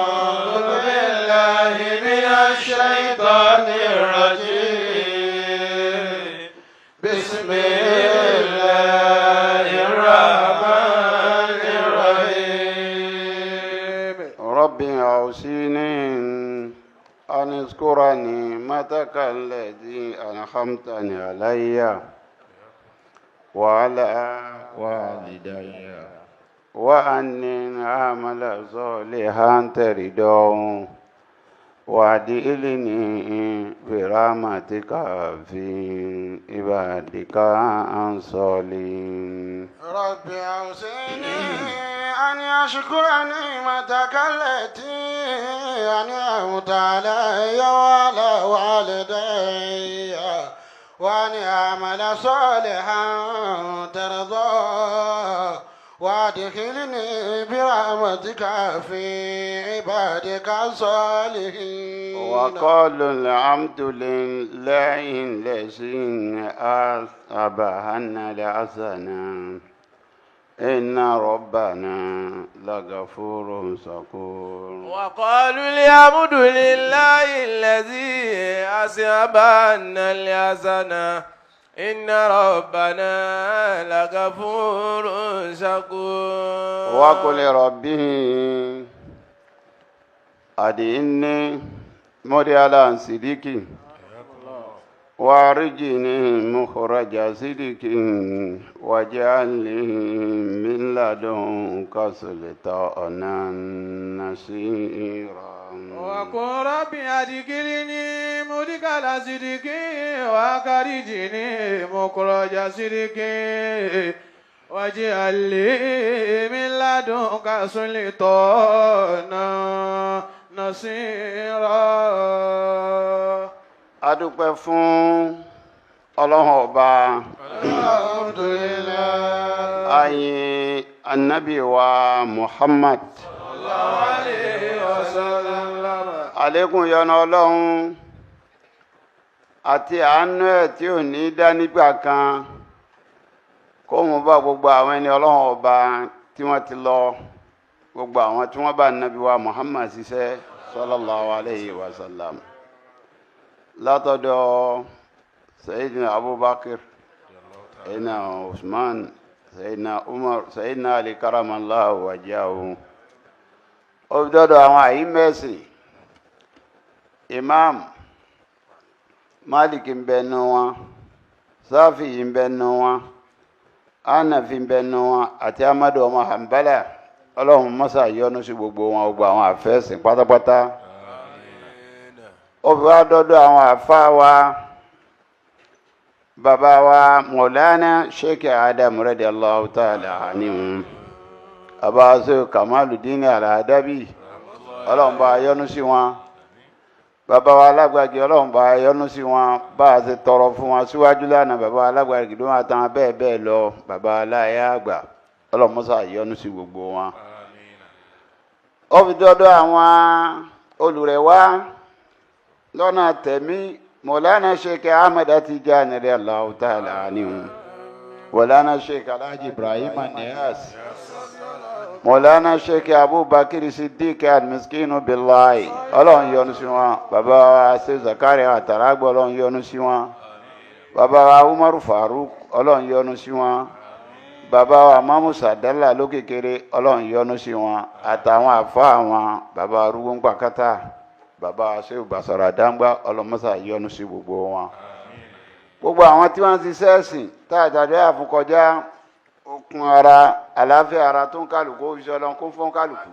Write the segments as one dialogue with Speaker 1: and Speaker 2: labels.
Speaker 1: أعوذ بالله من الشيطان الرجيم بسم الله الرحمن الرحيم
Speaker 2: رب أوصني أن أذكر نعمتك التي أنعمتني علي وعلى والدي وأني أعمل صالحا ترضاه وأدخلني برحمتك في عبادك الصالحين.
Speaker 1: رب أوصني أن أشكر نعمتك التي أنعمت علي وعلى والدي وأن أعمل صالحا ترضاه وادخلني برحمتك في عبادك الصالحين.
Speaker 2: وقالوا الحمد لله الذي أذهب عنا الحزن إن ربنا لغفور شكور.
Speaker 3: وقالوا الحمد لله الذي أذهب عنا الحزن إن ربنا لغفور شكور.
Speaker 2: وقل ربي أدعني مريالا صديقي وارجني مخرج صدق واجعل لي من لدنك سلطانا نصيرا.
Speaker 3: وقل رب أدخلني مدخل صدق وأخرجني مخرج صدق واجعل لي من لدنك سلطانا نصيرا.
Speaker 2: adúpẹ́ fún ọlọ́run ọba.
Speaker 1: Alhamdulillah.
Speaker 2: Ayin anabi wa Muhammad.
Speaker 3: Sallallahu alayhi wa sallam.
Speaker 2: Àlékún yọ́nú ọlọ́run àti àánú ẹ̀ tí ò ní dá nígbà kan kó mú bá gbogbo àwọn ẹni ọlọ́run ọba tí wọ́n ti lọ, gbogbo àwọn tí wọ́n bá anabi wa Muhammad ṣiṣẹ́ sallallahu alayhi wa sallam. látọ̀dọ̀ Sayyidina Abubakar, Sayyidina Usman, Sayyidina Umar, Sayyidina Ali karamallahu wajhahu. Ó fi dọ́dọ̀ àwọn àyímẹ́sì, Imam Malik ń bẹ nínú wọn, Safi ń bẹ nínú wọn, Hanafi ń bẹ nínú wọn, àti Ahmadu ọmọ Hanbala. Ọlọ́run mọ́sà yọ́nú sí gbogbo wọn, gbogbo àwọn àfẹ́sìn pátápátá. Ó fi wá dọ́dọ̀ àwọn àfáà wa, bàbá wa Maulana Sheikh Adam radiyallahu ta'ala anhu, bàbá Sheikh Kamaluddin Al-Adabi, Ọlọ́run bá yọ́nú sí wọn. Bàbá wa Alágbàgì, Ọlọ́run bá yọ́nú sí wọn. Bá a ṣe tọrọ fún wọn síwájú lánàá, bàbá wa Alágbàgì ló máa tán bẹ́ẹ̀ bẹ́ẹ̀ lọ, bàbá aláya àgbà, Ọlọ́run mọ́sà yọ́nú sí gbogbo wọn. Ó fi dọ́dọ̀ àwọn olùrẹ̀wá lọ́nà tẹ̀mí, Maulana Sheikh Ahmad Tijani radiyallahu ta'ala anhu, Maulana Sheikh Alhaji Ibrahim Niyas, Maulana Sheikh Abubakar Siddiq al-Miskinu billahi, Ọlọ́run yọ́nú sí wọn. Bàbá wa Sheikh Zakaria Àtàràgbọ́, Ọlọ́run yọ́nú sí wọn. Bàbá wa Umaru Faruk, Ọlọ́run yọ́nú sí wọn. Bàbá wa Mamu Sadala Lókèkèrè, Ọlọ́run yọ́nú sí wọn. Àtàwọn àfáà wọn, bàbá arúgbó ń pàkátà, bàbá Sheikh Basara Dangba, ọlọmọsà yọ́nú sí gbogbo wọn. Gbogbo àwọn tí wọ́n ti sẹ́ẹ̀sìn táàtàdé àfúnkọjá, okun ara, àlàáfíà ara tó ń kálukú, òfìsẹ́ Ọlọ́run kó fún kálukú.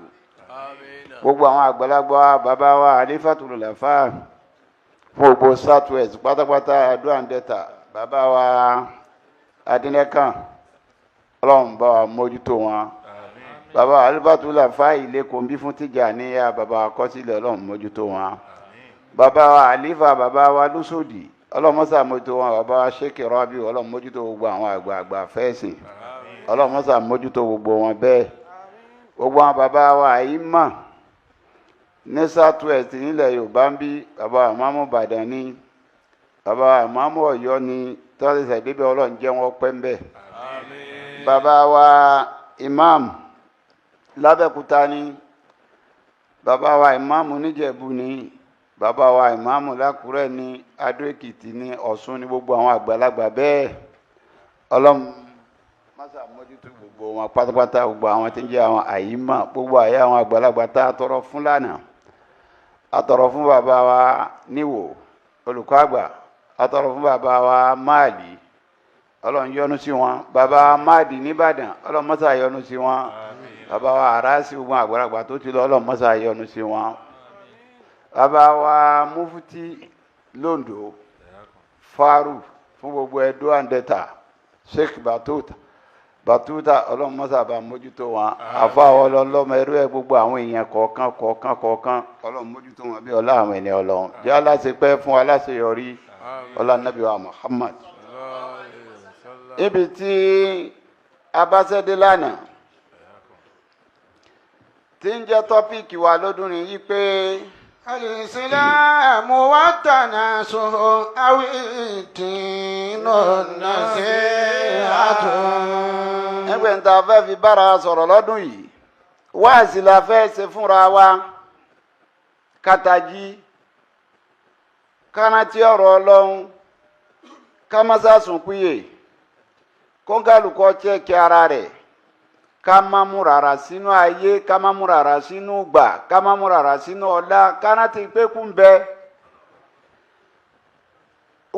Speaker 2: Gbogbo àwọn àgbàlagbà, bàbá wa Alifatul Lafa fún gbogbo Southwest pátápátá, àdúrà ń dẹ́ta, bàbá wa Adínẹ́kàn, Ọlọ́run bá wa mójútó wọn. Bàbá Alifatul Lafa ilé kòmbí fún Tìjàníyà, bàbá akọ́sílẹ̀, Ọlọ́run mójútó wọn. Bàbá wa Àlífà, bàbá wa Lúsòdì, Ọlọ́run mọ́sà mójútó wọn. Bàbá wa Sheikh Rabi, Ọlọ́run mójútó gbogbo àwọn àgbààgbà fẹ́ẹ̀sìn, Ọlọ́run mọ́sà mójútó gbogbo wọn bẹ́ẹ̀. Gbogbo àwọn bàbá wa àyímà ní Southwest nílẹ̀ Yorùbá ń bí, bàbá Ìmáàmù Ìbàdàn ní, bàbá Ìmáàmù Ọ̀yọ́ ní, tọ́lẹ̀sẹ̀ débẹ̀, Ọlọ́run jẹ́ wọn pẹ́ ń bẹ̀. Bàbá wa Imam lábẹ́kúta ní, bàbá wa ìmáàmù níjẹ̀bú ni bàbá wa ìmáàmù lákùrẹ́ ní Adó Èkìtì ní Ọ̀ṣun ní gbogbo àwọn àgbàlagbà bẹ́ẹ̀ ọlọ́run mọ́sà mójútó gbogbo wọn pátápátá gbogbo àwọn tí ń jẹ́ àwọn àyímà gbogbo àyè àwọn àgbàlagbà tá a tọrọ fún lánàá a tọrọ fún bàbá wa níwò olùkọ́ àgbà a tọrọ fún bàbá wa máàlì ọlọ́run yọ́nú sí wọn bàbá wa máàdì nìbàdàn ọlọ́run mọ́sà yọ́nú sí wọn bàbá wa àrásí gbogbo àgbàlagbà tó ti lọ ọlọ́run mọ́sà yọ́nú sí wọn bàbá wa mufti londo faru fún gbogbo Ẹdó àndẹta sheikh batuta ọlọ́run mọ́sà bá mójútó wọn àfáwọn ọlọ́mọ ẹrú ẹ gbogbo àwọn èèyàn kọ̀ọ̀kan ọlọ́run mójútó wọn bí ọlá àwọn ènìyàn ọlọ́run jẹ́ aláṣepẹ́ fún aláṣeyọrí ọlá nàbí wa Muhammad. ibi tí abáṣẹ́dé lánàá tí ń jẹ́ tọ́píìkì wa lọ́dún ni yí pé
Speaker 1: Al-Islamu wa tanasuhu awi dinu nasihatu.
Speaker 2: ẹgbẹ́ ń ta fẹ́ fi bára sọ̀rọ̀ lọ́dún yìí wáàsí la fẹ́ ṣe fúnra wa kàtàjí kárántí ọ̀rọ̀ ọlọ́run ká má sásùn píye kóńgálùkọ́ chẹ́ẹ̀kì ara rẹ̀ ká má mú rárá sínú ayé ká má mú rárá sínú gbà ká má mú rárá sínú ọlá kárántí pé kú ń bẹ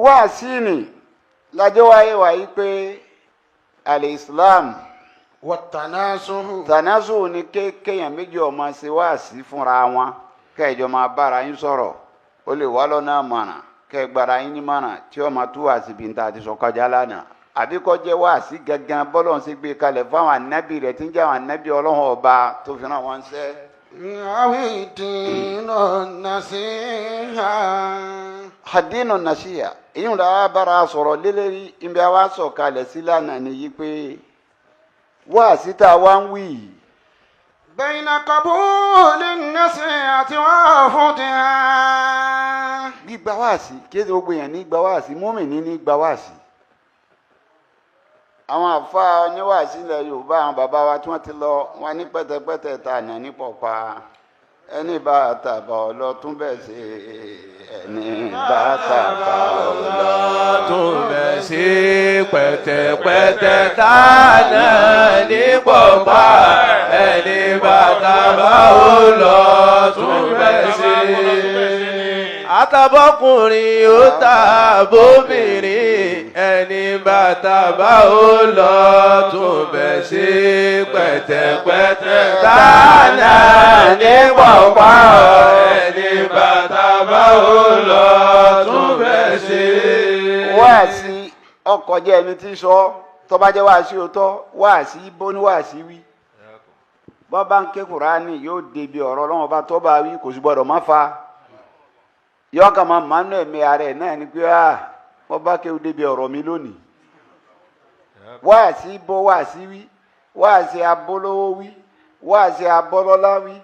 Speaker 2: wáàsí ni lájọ́ wáyé wáyé pé al-Islam
Speaker 1: Wa tanasuhu.
Speaker 2: tànásù ni kéèyàn méjì ọmọ ṣe wáàsí fúnra wọn kẹjọ máa bára yín sọ̀rọ̀ ó lè wá lọ́nà mọ̀nà kẹgbàrá yín ní mọ̀nà tí ó máa tú wáàsí bí n ta ti sọ kọjá lánàá àbí kọ́ jẹ́ wáàsí gangan bọ́lọ̀ ń ṣe gbé kalẹ̀ fáwọn ànábì rẹ̀ tí ń jẹ́ àwọn ànábì ọlọ́run ọba tó fi ràn wọ́n ṣẹ́.
Speaker 1: Awi dinu nasiha.
Speaker 2: hadinu nasiya èyí ń lọ bára sọ̀rọ̀ lélẹ́rí ibi àwa sọ̀ kalẹ̀ sí lánàá nìyí pé wáàsí tá a wá ń wí yìí.
Speaker 1: Bayna qabuli nasihati wa rafdiha.
Speaker 2: gbígba wáàsí kí ẹ gbogbo èèyàn ní gba wáàsí mùmínì ní gba wáàsí. àwọn àfa oníwàásí ilẹ̀ Yorùbá àwọn bàbá wa tí wọ́n ti lọ wọn ní pẹ́tẹ́pẹ́tẹ́ ta nà ní pọ̀pá ẹni bá tàbá ọlọ tún bẹ̀ ṣe ẹni bá tàbá ọlọ
Speaker 3: tún bẹ̀ sí pẹ̀tẹ̀pẹ̀tẹ̀ tá náà ní pọ̀pá ẹni bàtà bá ó lọ tún bẹ̀ sí. Àtàbọ̀kùnrin ó tàbóbìnrin ẹni bàtà bá ó lọ tún bẹ̀ sí pẹ̀tẹ̀pẹ̀tẹ̀ tá náà ní pọ̀pá ẹni bàtà bá ó lọ tún bẹ̀ sí.
Speaker 2: wáàsí ọkọ̀ jẹ́ ẹni tí sọ tó bá jẹ́ wáàsí òótọ́ wáàsí bó ní wáàsí wí bọ́ bá ń ké Kùránì yóò débi ọ̀rọ̀ Ọlọ́run bá tó bá wí kò sì gbọ́dọ̀ má fa yọ kà máa mánú ẹ̀mí ara ẹ̀ náà ni pé wọ́n bá kéwù débi ọ̀rọ̀ mi lónìí wáàsí bó wáàsí wí wáàsí abólówó wí wáàsí abọ́lọ́lá wí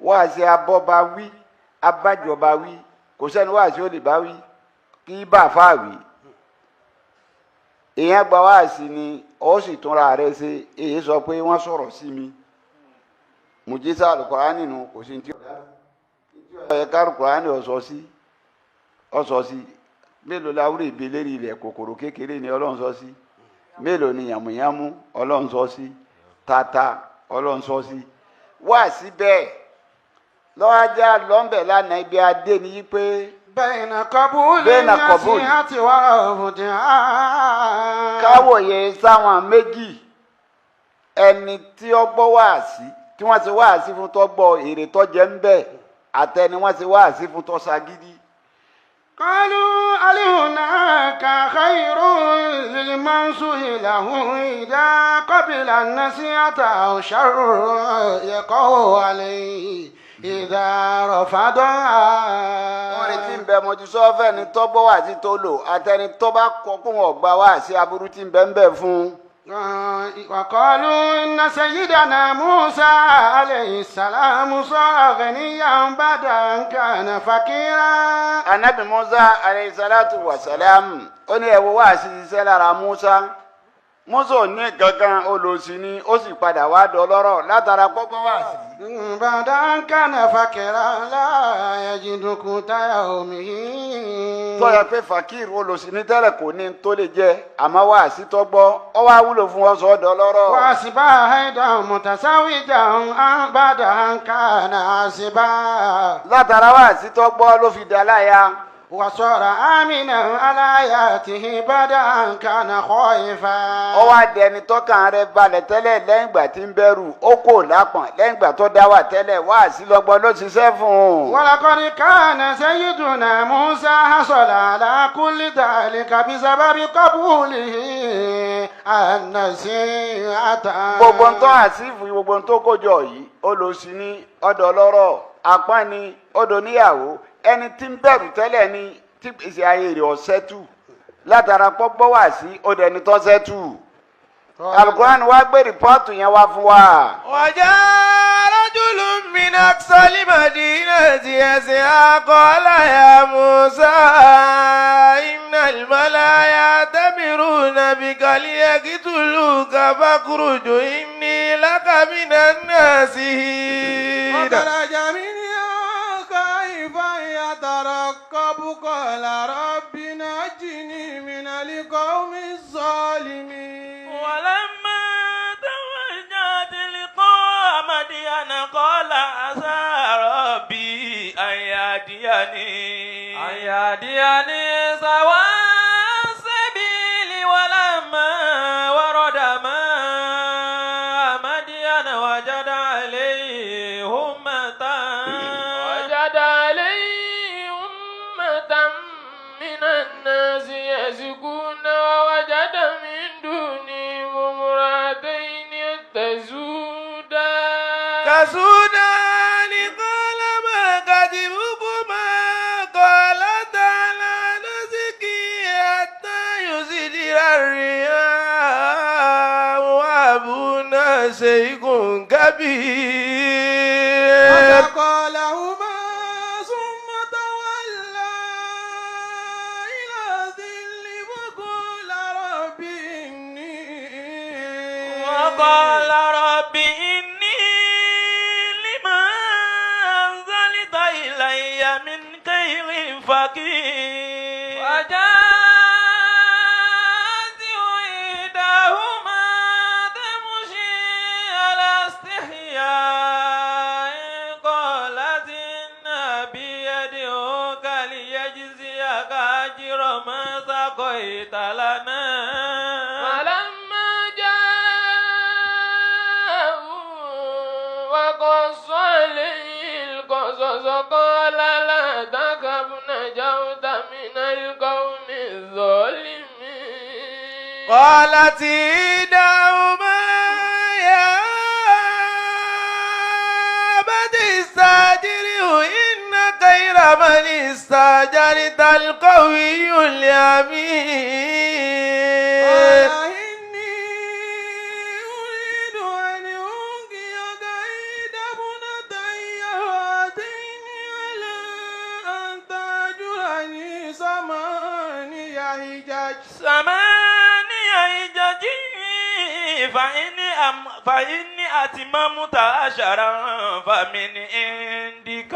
Speaker 2: wáàsí abọ́ba wí abájọba wí kò sẹ́ni wáàsí ó lè bá wí kí bá fà wí èèyàn gba wáàsí ni ó sì túnra rẹ̀ ṣe èyí sọ pé wọ́n sọ̀rọ̀ sí mi mùjísà Al-Kùránì nínú kò sí ní tí ó yẹ ká Al-Kùránì ọsọ sí mélòó láwùrẹ ìbí lérí ilẹ̀ kòkòrò kékeré ni Ọlọ́run sọ sí mélòó ni yàmùyàmù Ọlọ́run sọ sí tata Ọlọ́run sọ sí wá sí bẹ́ẹ̀ lọ́wọ́ ajá lọ́nbẹ̀ lánàá ibi adé ni yí pé.
Speaker 1: Bayna qabuli nasihati wa rafdiha.
Speaker 2: káwòye sáwọn méjì ẹni tí ó gbọ́ wáàsí tí wọ́n ti wáàsí fún tó gbọ́ èrè tó jẹ́ ń bẹ̀ àtẹni wọ́n ti wáàsí fún tó ṣagídí.
Speaker 1: قالوا هل هناك خير للمنصوح له إذا قبل النصيحة أو شر يقع عليه إذا رفضها.
Speaker 2: wọ́n retí ń bẹ mo ti sọ fẹ́ni tó gbọ́ wá sí tó lò àtẹni tó bá kọ́ kó wọn gbà wá sí aburú tí ń bẹ ń bẹ fún.
Speaker 1: وقالوا إن سيدنا موسى عليه السلام صار غنيا بعد أن كان فقيرا.
Speaker 2: Ànábì Musa alayhi salatu wa salam ó ní ẹ̀wọ̀ wá sí iṣẹ́ lára Musa Mọ́sọ̀ ní gangan olòṣì ni ó sì padà wá dọlọ́rọ̀ látara pọ́pọ́ wá sí.
Speaker 1: Bàdá kánà fàkìrà láyàjìdùkú táyà omi.
Speaker 2: Tọ́yà pé fakir olòṣì ní tẹ́lẹ̀ kò ní tó lè jẹ àmọ́ wá sí tọ́gbọ́ ọ wá wúlò fún wọn sọ dọlọ́rọ̀.
Speaker 1: Wà sí bá àìdá mùtàsáwìjà àbàdà kánà sí bá.
Speaker 2: Látara wá sí tọ́gbọ́ ló fi dá láya.
Speaker 1: وصار آمنا على آياته بعد أن كان خائفا.
Speaker 2: Ó wá dẹni tọ́kàn rẹ̀ balẹ̀ tẹ́lẹ̀ lẹ́yìn ìgbà tí ń bẹ̀rù ó kò lápọ̀n lẹ́yìn ìgbà tó dá wà tẹ́lẹ̀ wá sí lọ́gbọ́n ló ṣiṣẹ́ fún un.
Speaker 1: ولقد كان سيدنا موسى حصل على كل ذلك بسبب قبوله النصيحة.
Speaker 2: Gbogbo ń tọ́ àsìfù gbogbo ń tó kójọ yìí olòṣì ni ọ̀dọ̀ lọ́rọ̀ apá ni ọ̀dọ̀ níyàwó ẹni tí ń bẹ̀rù tẹ́lẹ̀ ni tí ìṣe ayé rẹ̀ ọ̀sẹ́ tù látara pọ́pọ́ wá sí ọ̀dọ̀ ẹni tó sẹ́tù. Al-Qur'an wá gbé rìpọ́ọ̀tù yẹn wá fún wa.
Speaker 3: Wàjà rajulun min aqsal madinati yas'a qala ya Musa innal malaa ya'tamiruna bika liyaqtuluka fakhruj inni laka minan nasihin.
Speaker 1: يترقب قال رب نجني من القوم الظالمين.
Speaker 4: ولما توجه تلقاء مدين قال عسى ربي أن يهديني سواء السبيل. ولما ورد ماء مدين وجد عليه أمة من الناس يسقون ووجد من دونهم امرأتين تسودان قال ما خطبكما قالتا لا نسقي حتى يصدر الرياح وأبونا شيخ كبير.
Speaker 1: فقالهما ثم تولى إلى ظل
Speaker 4: وقال رب إني لما أنزلت إلي من خير فقير. وجاءت إحداهما تمشي على استحياء قالت إن أبي يدعوك ليجزيك أجر ما سقيت لنا. فلما جاءه وقص عليه القصص قال لا تخف نجوت من القوم الظالمين. قالت إحداهما يا أبت استأجره إن خير من استأجرت القوي الأمين.
Speaker 1: إني أريد أن أنكحك إحدى ابنتي هاتين على أن تأجرني ثمانية حجج
Speaker 4: فإني أتممت عشرا فمن عندك.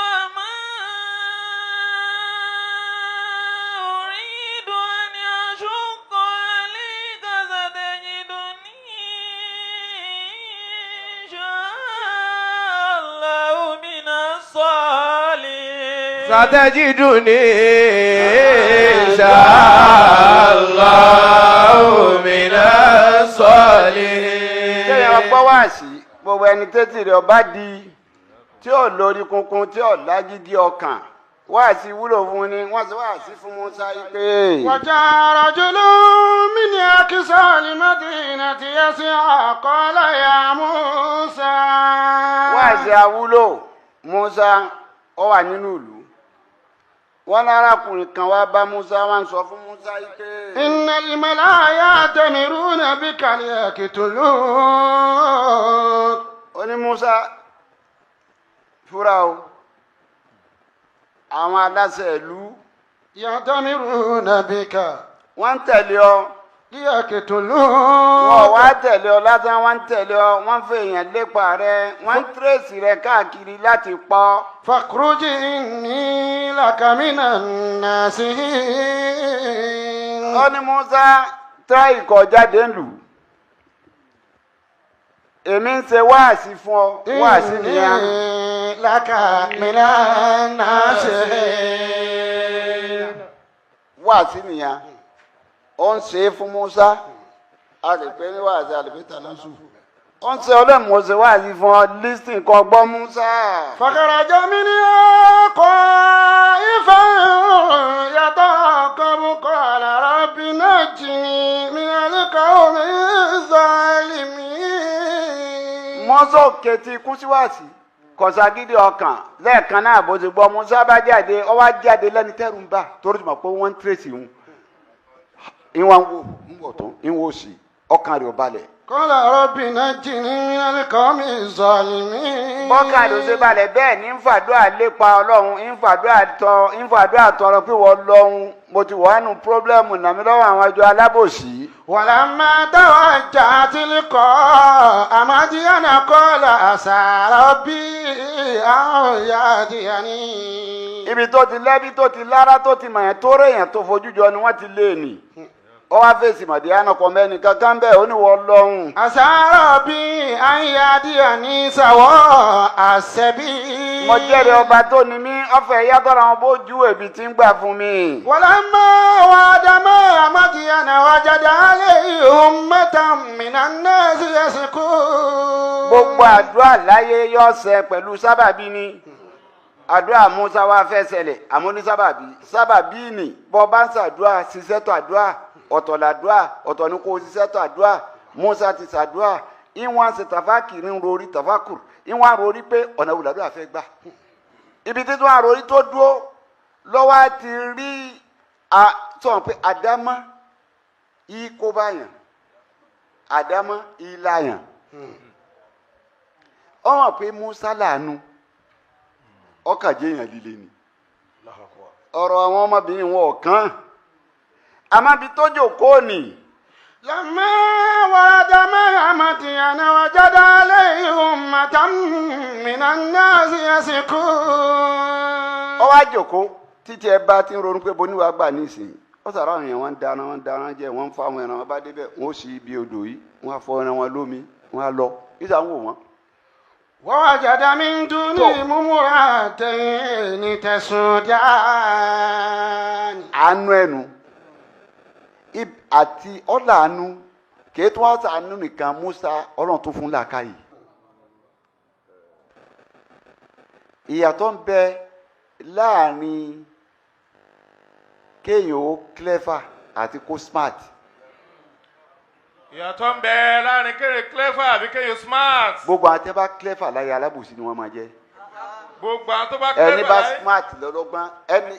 Speaker 4: وما أريد أن أشق عليك ستجدني إن شاء الله من الصالحين.
Speaker 3: ستجدني إن شاء الله من الصالحين.
Speaker 2: Ṣé ọgbọ́n wá sí gbogbo ẹni tẹ́tì rẹ̀ ọba di tí ò lórí kunkun tí ò lágídí ọkàn wá sí wúlò fún ni wọ́n sì wá sí fún Musa yìí pé.
Speaker 1: وجاء رجل من أقصى المدينة يسعى قال يا موسى.
Speaker 2: Wá sí àwúlò Musa ó wà nínú ìlú. Wọ́n lárakùnrin kan wá bá Musa wá ń sọ fún Musa yìí pé.
Speaker 1: إن الملأ يأتمرون بك ليقتلوك.
Speaker 2: Ó ní Musa fúra o àwọn aláṣẹ ìlú
Speaker 1: يأتمرون بك
Speaker 2: wọ́n ń tẹ̀lé ọ.
Speaker 1: ليقتلوك
Speaker 2: wọ́n wá tẹ̀lé ọ lásán, wọ́n ń tẹ̀lé ọ, wọ́n fẹ́ èèyàn lépa rẹ, wọ́n ń tírèsì rẹ káàkiri láti pọ̀.
Speaker 1: فاخرج إني لك من الناصحين.
Speaker 2: ó ní Musa tẹ́ ìkọ̀ jáde ń lù. èmi ń ṣe wáàsí fún ọ, wáàsí nìyẹn.
Speaker 1: إني لك من الناصحين.
Speaker 2: wáàsí nìyẹn. ó ń ṣe é fún Musa. a lè pè ní wáàsí, a lè pè tàlásù. ó ń ṣe ọlọ́mọ̀ọ́sẹ̀ wáàsí fún ọ, lísìn kan gbọ́ Musa.
Speaker 1: فخرج منها خائفا يترقب قال رب نجني من القوم الظالمين.
Speaker 2: Musa òkè ti kú sí wáàsí. kọ̀sagídí ọkàn lẹ́ẹ̀kan náà bó ti gbọ́ Musa bá jáde, ó wá jáde lẹ́ni tẹ́rù ń bà torí mọ̀ pé wọ́n ń tírèsì wọn. ìwọ̀n wo ń wọ̀ tó ń wò sí ọkàn rẹ̀ ò balẹ̀.
Speaker 1: قال رب نجني من القوم الظالمين.
Speaker 2: bọ́kàn ló ṣe balẹ̀ bẹ́ẹ̀ ní ń fàdúrà lépa Ọlọ́run, ń fàdúrà tọrọ pé wọ́n lọ́hún mo ti wà nù pírọ́blẹ́mù nàmí lọ́wọ́ àwọn àjọ alábòsí.
Speaker 1: ولما توجه تلقاء مدين قال عسى ربي أن يهديني.
Speaker 2: ibi tó ti lẹ́bi tó ti lára tó ti mọ̀yàn tó rèèyàn tó fojú jọ ni wọ́n ti lé ní. ó wá fèsì mọ̀díyánà kọ́ mẹ́ni kankan bẹ́ẹ̀ ó ní wọ́n lọ́hùn.
Speaker 1: عسى ربي أن يهديني سواء السبيل.
Speaker 2: mo jẹ́rìí ọba tó ní mí ọ̀fẹ́ yàtọ̀ àwọn bójú èbí tí ń gbà fún mi.
Speaker 1: ولما وعد ماء مدين وجد عليه أمة من الناس يسقون.
Speaker 2: gbogbo àdúrà láyé yọ ṣẹ pẹ̀lú sábàbí ni. àdúrà Musa wá fẹ́ ṣẹlẹ̀ àmọ́ ní sábàbí ni bọ́ bá ń ṣàdúrà ṣiṣẹ́ tó àdúrà ọ̀tọ̀ làdúrà ọ̀tọ̀ ní kò ṣiṣẹ́ tó àdúrà. Musa ti ṣàdúrà ìwọ̀n ṣe tàfákìrì ń rori tàfákùrù ìwọ̀n àròrí pé ọ̀nà ìwòlàdúrà fẹ́ gbà. ibi tí wọ́n àròrí tó dúró lọ́wọ́ ti rí sọ̀rọ̀ pé àdámọ́ ikó báyàn àdámọ́ ìlàyàn. ó hàn pé Musa láàánú ọkà jẹ́yàn líle ni. ọ̀rọ̀ àwọn ọmọbìnrin wọn ò kàn. àmọ́bi tó jòkó ni.
Speaker 1: لما ورد ماء مدين وجد عليه أمة من الناس يسقون.
Speaker 2: ó wá jòkó títí ẹ bá ti ń ronú pé boníwà gbà nísìnyí. ó sàrà àwọn èèyàn wọn ń dáná jẹ wọn ń fa àwọn ẹran wọn bá débẹ̀ wọn ó sì ibi odò yìí wọn á fọ ẹran wọn lómi wọn á lọ nígbà wọn wò wọn.
Speaker 1: ووجد من دونهم امرأتين تسودان.
Speaker 2: àánú ẹnu àti ọ̀làánú kìí tó wá sàánú nìkan Musa Ọlọ́run tó fún làákàyè. ìyàtọ̀ ń bẹ láàrin kéèyàn ó clever àti kó smart.
Speaker 3: ìyàtọ̀ ń bẹ láàrin kéèrè clever àbí kéèyàn smart.
Speaker 2: gbogbo àwọn tẹ́ bá clever láyé alábòsí ni wọ́n máa jẹ́.
Speaker 3: gbogbo àwọn tó bá clever
Speaker 2: ẹni bá smart lọ́lọ́gbọ́n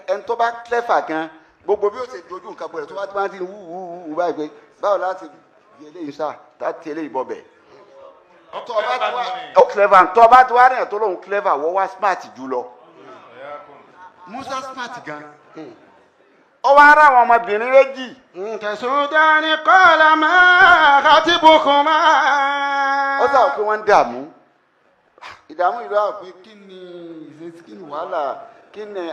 Speaker 2: ẹni tó bá clever gan gbogbo bí ó ṣe dojú nǹkan bọ̀rẹ̀ tó bá ti máa ti wú báyìí pé báwo láti di eléyìí sá láti eléyìí bọ̀ bẹ̀. clever tó bá ti wá rìn tó lóun clever wọ́n wá smart jù lọ. Musa smart gan. ó wá rà àwọn ọmọbìnrin méjì.
Speaker 1: تسودان قال ما خطبكما.
Speaker 2: ó sàwọn pé wọ́n ń dààmú. ìdààmú ìlú àwọn pé kí ni ìṣesí kí ni wàhálà kí ni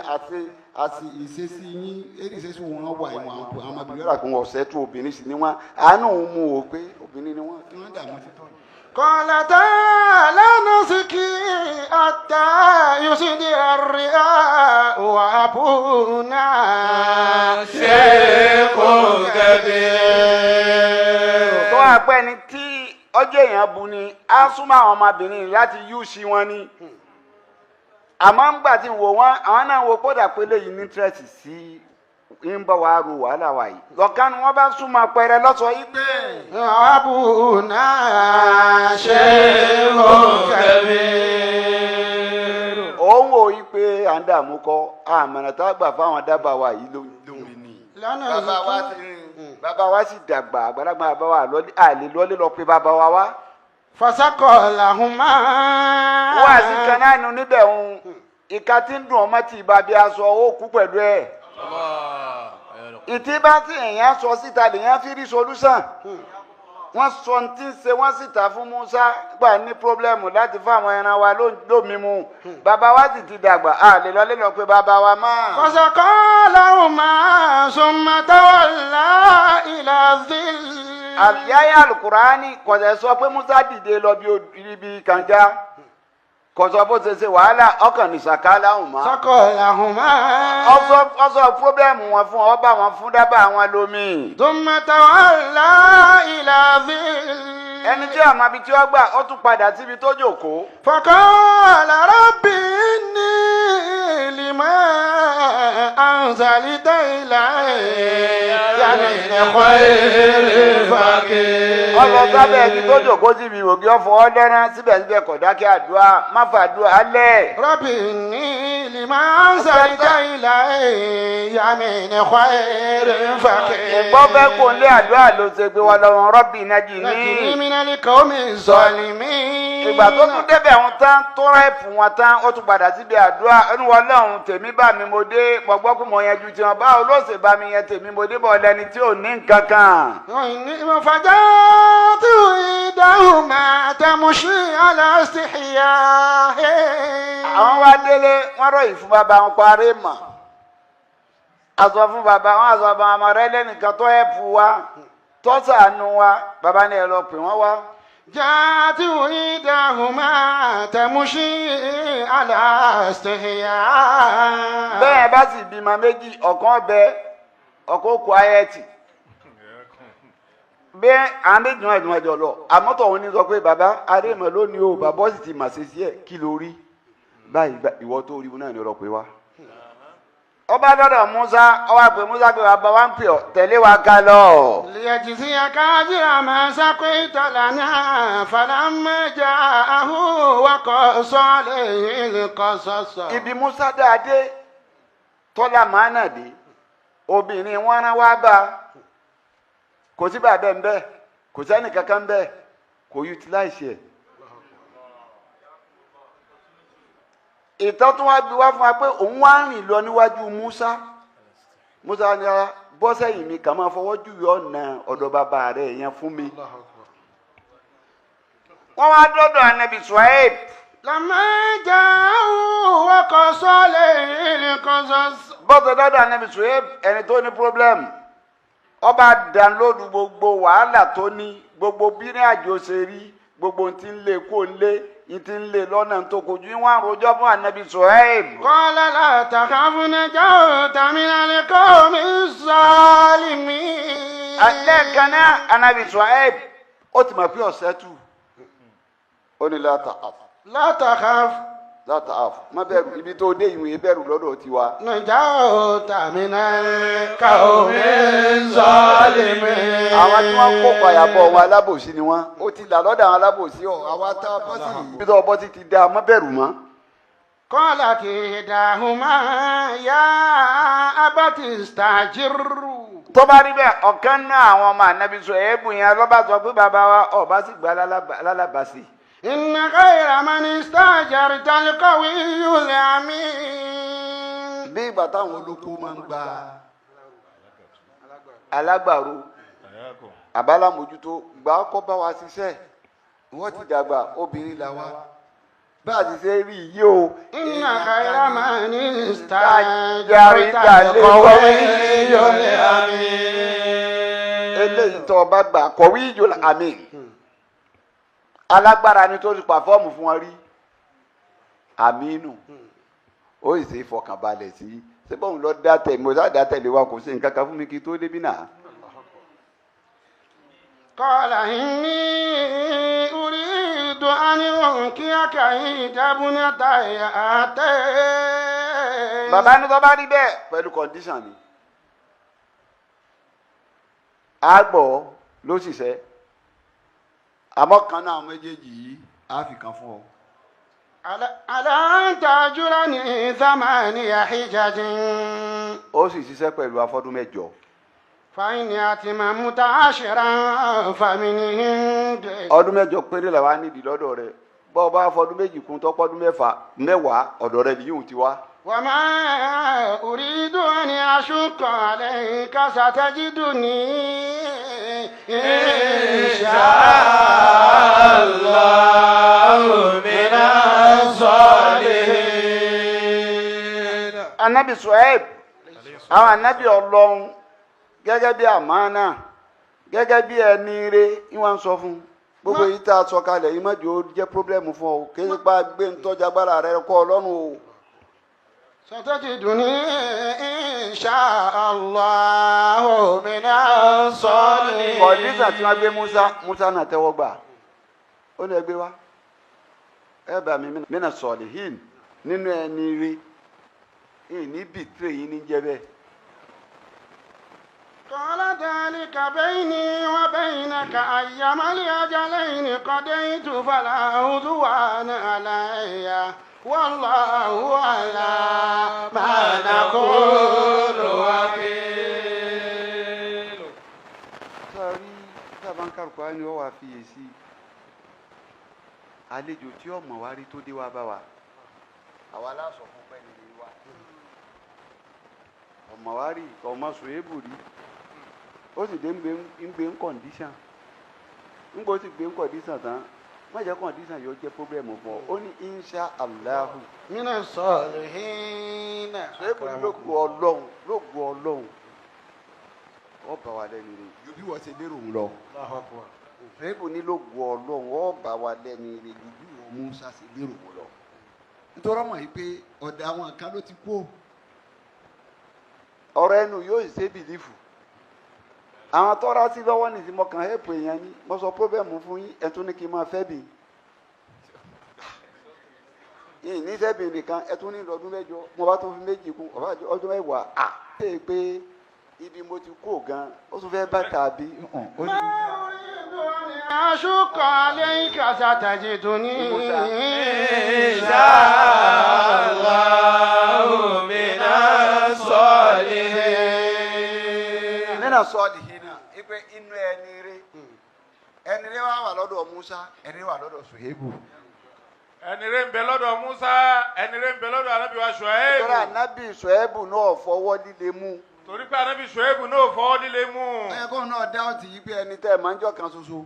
Speaker 2: àti ìṣesí yín èyí ìṣesí wọn wà ìwọ̀n àwọn ọmọbìnrin rà pé wọn ọ̀sẹ̀ tó obìnrin sì ni wọn àánú òun mú o pé obìnrin ni wọn kí wọ́n dààmú títọ́.
Speaker 1: قالتا لا نسقي حتى يصدر الرعاء وأبونا
Speaker 3: شيخ كبير.
Speaker 2: tó wà pẹ́ ni tí ọjọ́ èèyàn bu ni á súnmọ́ àwọn ọmọbìnrin láti yú sí wọn ni. àmọ́ ń gbà tí wò wọ́n àwọn náà wo kódà pé lẹ́yìn ní interest sí ń bọ̀ wá ru wàhálà wa yìí. lọ́kàn ni wọ́n bá súnmọ́ pẹ̀rẹ́ lọ́sọ̀ yìí pé.
Speaker 1: وأبونا شيخ كبير.
Speaker 2: òun wò yí pé à ń dààmú kọ́ àmọ̀nà tá a gbà fáwọn dábàá wa yìí lórí ni. bàbá wa sì dàgbà àgbàlagbà bàbá wa àlè lọ́lé lọ pé bàbá wa wá.
Speaker 1: فسقى لهما.
Speaker 2: wọ́n àti kan náà nù níbẹ̀ ń ìka tí ń dùn ọmọ tí ìbá bí aṣọ ó kú pẹ̀lú ẹ̀. ìtí bá tí èèyàn sọ síta lèèyàn fi rí solution. Wọ́n sọ tí ń ṣe wọ́n síta fún Musa gbà ní pọ́blẹ́mù láti fún àwọn ẹran wa lómi mu. Bàbá wa sì ti dàgbà a lè lọ lẹ́nu pé bàbá wa máa.
Speaker 1: فسقى لهما ثم تولى إلى الظل.
Speaker 2: Àyáyá Al-Qur'ani kò sẹ́ sọ pé Musa dìde lọ bí ibi kànga. Kò sọ bó ṣe ṣe wàhálà ọkàn ní sàká láhùnmá.
Speaker 1: سقى لهما
Speaker 2: Ọsọ pọ́blẹ́mù wọn fún ọba wọn fún dábàá wọn lómi.
Speaker 1: ثم تولى إلى الظل.
Speaker 2: Ẹni tí àmọ́ ibi tí ó gbà ó tún padà síbi tó jókòó.
Speaker 1: فقال رب إني لما أنزلت إلي من خير فقير.
Speaker 2: Ọlọ sábẹ́ ibi tó jókòó síbi ògì ọ̀fọ̀ ọ̀dẹ́rán síbẹ̀síbẹ̀ kò dákẹ́ àdúrà má fàdúrà alẹ́.
Speaker 1: رب إني لما أنزلت إلي من خير فقير.
Speaker 2: Ìgbọ́ fẹ́ kó lé àdúrà ló ṣe pé wọ́n lọ́wọ́ rọ́bì nájì
Speaker 1: نجني
Speaker 2: ní.
Speaker 1: من القوم الظالمين.
Speaker 2: Ìgbà tó tún débẹ̀ wọn tán tó rẹ́ẹ̀pù wọn tán ó tún padà síbi àdúrà ẹnu wọn lọ́hùn tèmi bá mi mo dé gbọ́gbọ́ kó mo yẹn ju tiwọn báwo ló ṣe bá mi yẹn tèmi mo dé bọ̀ lẹ́ni tí ò ní nǹkan kan.
Speaker 1: فجاءت إحداهما تمشي على استحياء.
Speaker 2: Àwọn wá délé wọ́n ròyìn fún bàbá wọn parí mọ̀. Àsọ fún bàbá wọn àsọ bàbá ọmọ rẹ lẹ́nìkan tó ẹ̀pù wa tó ṣàánú wa bàbá ní ẹ lọ pè wọ́n wá.
Speaker 1: جاءت إحداهما تمشي على استحياء.
Speaker 2: Bẹ́ẹ̀ bá sì bímọ méjì ọ̀kan bẹ ọ̀kan kó ayẹ́tì. Bẹ́ẹ̀ àwọn méjì náà ẹ̀dùn ẹ̀jọ̀ lọ àmọ́ tọ̀hún ní sọ pé bàbá arémọ̀ lónìí o bàbá ó sì ti mà ṣe sí ẹ̀ kí ló rí báyìí ìwọ tó rí náà ní ọ̀rọ̀ pé wá. Ọba dọ́dọ̀ Musa ọwọ́ àpè Musa pé bàbá wa ń pè ọ́ tẹ̀lé wa ká lọ.
Speaker 1: ليجزيك أجر ما سقيت لنا فلما جاءه وقص عليه القصص.
Speaker 2: Ibi Musa dáadé tọ́lá màánà dé obìnrin wọn rán wá bá kò sí bàbá ń bẹ kò sẹ́ni kankan bẹ kò utilize ẹ̀. Ìtàn tún wá bí wá fún wa pé òun wá rìn lọ níwájú Musa. Musa ní ara bọ́ sẹ́yìn mi kà máa fọwọ́ júwe ọ̀nà ọ̀dọ̀ bàbá rẹ̀ yẹn fún mi. Wọ́n wá dọ́dọ̀ Ànábì Ṣuaib.
Speaker 1: لما جاءه وقص عليه القصص.
Speaker 2: Bọ́sẹ̀ dọ́dọ̀ Ànábì Ṣuaib ẹni tó ní problem. Ọba download gbogbo wàhálà tó ní gbogbo bírin àjò ṣe rí gbogbo tí ń lé kó ń lé ìtì ń lé lọ́nà tó kojú wọn àròjọ fún Ànábì Ṣuaib.
Speaker 1: قال لا تخف نجوت من القوم الظالمين.
Speaker 2: Alẹ́ kan náà Ànábì Ṣuaib ó ti mọ̀ pé ọ̀sẹ̀ tù. Ó ní la ta'af.
Speaker 1: لا تخف
Speaker 2: La ta'af. Má bẹ̀rù ibi tó dé ìwé bẹ̀rù lọ́dọ̀ tiwa.
Speaker 1: نجوت من القوم الظالمين.
Speaker 2: Àwọn tí wọ́n kó payàbọ̀ wọn alábòsí ni wọ́n. Ó ti là lọ́dọ̀ àwọn alábòsí ọ̀. Àwa tá a bọ́ sí. Ibi tó ọbọ̀ ti dá má bẹ̀rù mọ́.
Speaker 1: قالت إحداهما يا أبت استأجره.
Speaker 2: Tó bá rí bẹ́ẹ̀ ọ̀kan náà àwọn ọmọ Ànábì Ṣuaib yẹn ló bá sọ pé bàbá wa ọba sì gba lálábàásì.
Speaker 1: إن خير من استأجرت القوي الأمين.
Speaker 2: Bí ìgbà táwọn olóko máa ń gba alágbàro àbálámójútó gbà kọ́ bá wa ṣiṣẹ́ wọ́n ti dàgbà obìnrin là wá bá a ti ṣe rí yìí o.
Speaker 1: إن خير من استأجرت القوي الأمين.
Speaker 2: Eléyìí tó bá gbà kọ̀wé ìjọ àmín alágbára ni tó ti pàfọ́ọ̀mù fún wọn rí àmínú ó sì ṣe fọkànbalẹ̀ sí ṣé bóun lọ dá tẹ̀ mo sá dá tẹ̀lé wa kò sí nǹkan kan fún mi kí tó débi náà.
Speaker 1: قال إني أريد أن أنكحك إحدى ابنتي هاتين.
Speaker 2: Bàbá ní tó bá rí bẹ́ẹ̀ pẹ̀lú kọ́ndíṣàn ni àgbọ̀ ló sì ṣe àmọ́ kan náà méjèèjì yìí á fi kan fún ọ.
Speaker 1: ألا أن تأجرني 8 حجج.
Speaker 2: Ó sì ṣiṣẹ́ pẹ̀lú afọ́dún 7.
Speaker 1: فإن أتممت 10 فمن عندك.
Speaker 2: Ọdún 7 péré làwa nídìí lọ́dọ̀ rẹ̀ bọ́ ọ bá fọdún 2 kún tọ́pọ́dún 10 ọ̀dọ̀ rẹ̀ nìyí ti wá.
Speaker 1: وما أريد أن أشق عليك ستجدني إن شاء الله من الصالحين.
Speaker 2: anabi Suhaib àwọn anabi Ọlọ́run gẹ́gẹ́ bí àmánà gẹ́gẹ́ bí ẹni rẹ̀ ìwọ̀n sọ fún gbogbo yìí tá a sọ kalẹ̀ yìí mọ́jọ́ ó jẹ́ pírọ́blẹ́mù fún ọ kí nípa gbé ń tọ́jà agbára rẹ kọ́ Ọlọ́run o.
Speaker 1: ستجدني إن شاء الله من الصالحين.
Speaker 2: kọ̀dísà tí wọ́n gbé Musa náà tẹ́wọ́ gbà ó ní ẹgbẹ́ wa ẹ bá mi mínà sọ̀lìhìn nínú ẹni rí ìní bìtìrì yìí ní jẹ́ bẹ́ẹ̀.
Speaker 1: قال ذلك بيني وبينك أيما الأجلين قضيت فلا عدوان علي والله على ما نقول وكيل.
Speaker 2: sọ́ọ́rí sábà ń kárùkù á ní ọ wá fiyèsí àlejò tí ọmọ wa rí tó dé wá bá wa àwa láṣọ fún pẹ́ẹ́nì rí wa ọmọ wa rí ọmọ Ṣuaibu rí ó sì dé ń gbé ń kọ̀ǹdíṣàn ń gbó sì gbé ń kọ̀ǹdíṣàn tán má jẹ́ kọ̀ǹdíṣàn yóò jẹ́ pọ́blẹ́mù fún ọ ó ní insha Allahu
Speaker 1: من الصالحين.
Speaker 2: Ṣuaibu lógo Ọlọ́run ọ bá wa lẹ́nu rẹ̀ ju bí wọ́n ṣe lérò ń lọ. Ṣuaibu ní lógo Ọlọ́run ọ bá wa lẹ́nu rẹ̀ ju bí wọ́n Musa ṣe lérò ń lọ.
Speaker 5: nítorí ọmọ yìí pé ọ̀dà àwọn kan ló ti kú.
Speaker 2: ọ̀rọ̀ ẹnu yóò ṣe bìlífù àwọn tọ́ra sí lọ́wọ́ nìsí mo kàn hẹ́pù èèyàn ní mo sọ pọ́bẹ́mù fún yín ẹ̀ tún ní kí n máa fẹ́ bì yìí ní fẹ́ bì nìkan ẹ̀ tún ní lọ́dún mẹ́jọ mo bá tún fi méjì kún ọdún mẹ́wàá à ṣe é pé ibi mo ti kú gan ó tún fẹ́ bá tàbí
Speaker 1: أشق عليك ستجدني
Speaker 3: إن شاء الله من الصالحين.
Speaker 2: nínú sọ́ọ̀lì yìí náà ipe inú ẹni rí wà lọ́dọ̀ Musa ẹni rí wà lọ́dọ̀ Ṣuaibu.
Speaker 3: ẹni rẹ̀ ń bẹ lọ́dọ̀ Musa ẹni rẹ̀ ń bẹ lọ́dọ̀ Ànábì wa Ṣuaibu.
Speaker 2: ìjọba Ànábì Ṣuaibu náà fọwọ́ líle mú.
Speaker 3: torí pé Ànábì Ṣuaibu náà fọwọ́ líle mú.
Speaker 5: ẹ̀kọ́ náà dá ọtí yìí pé
Speaker 2: ẹni tẹ́ ẹ̀ máa ń jọ́ kan ṣoṣo.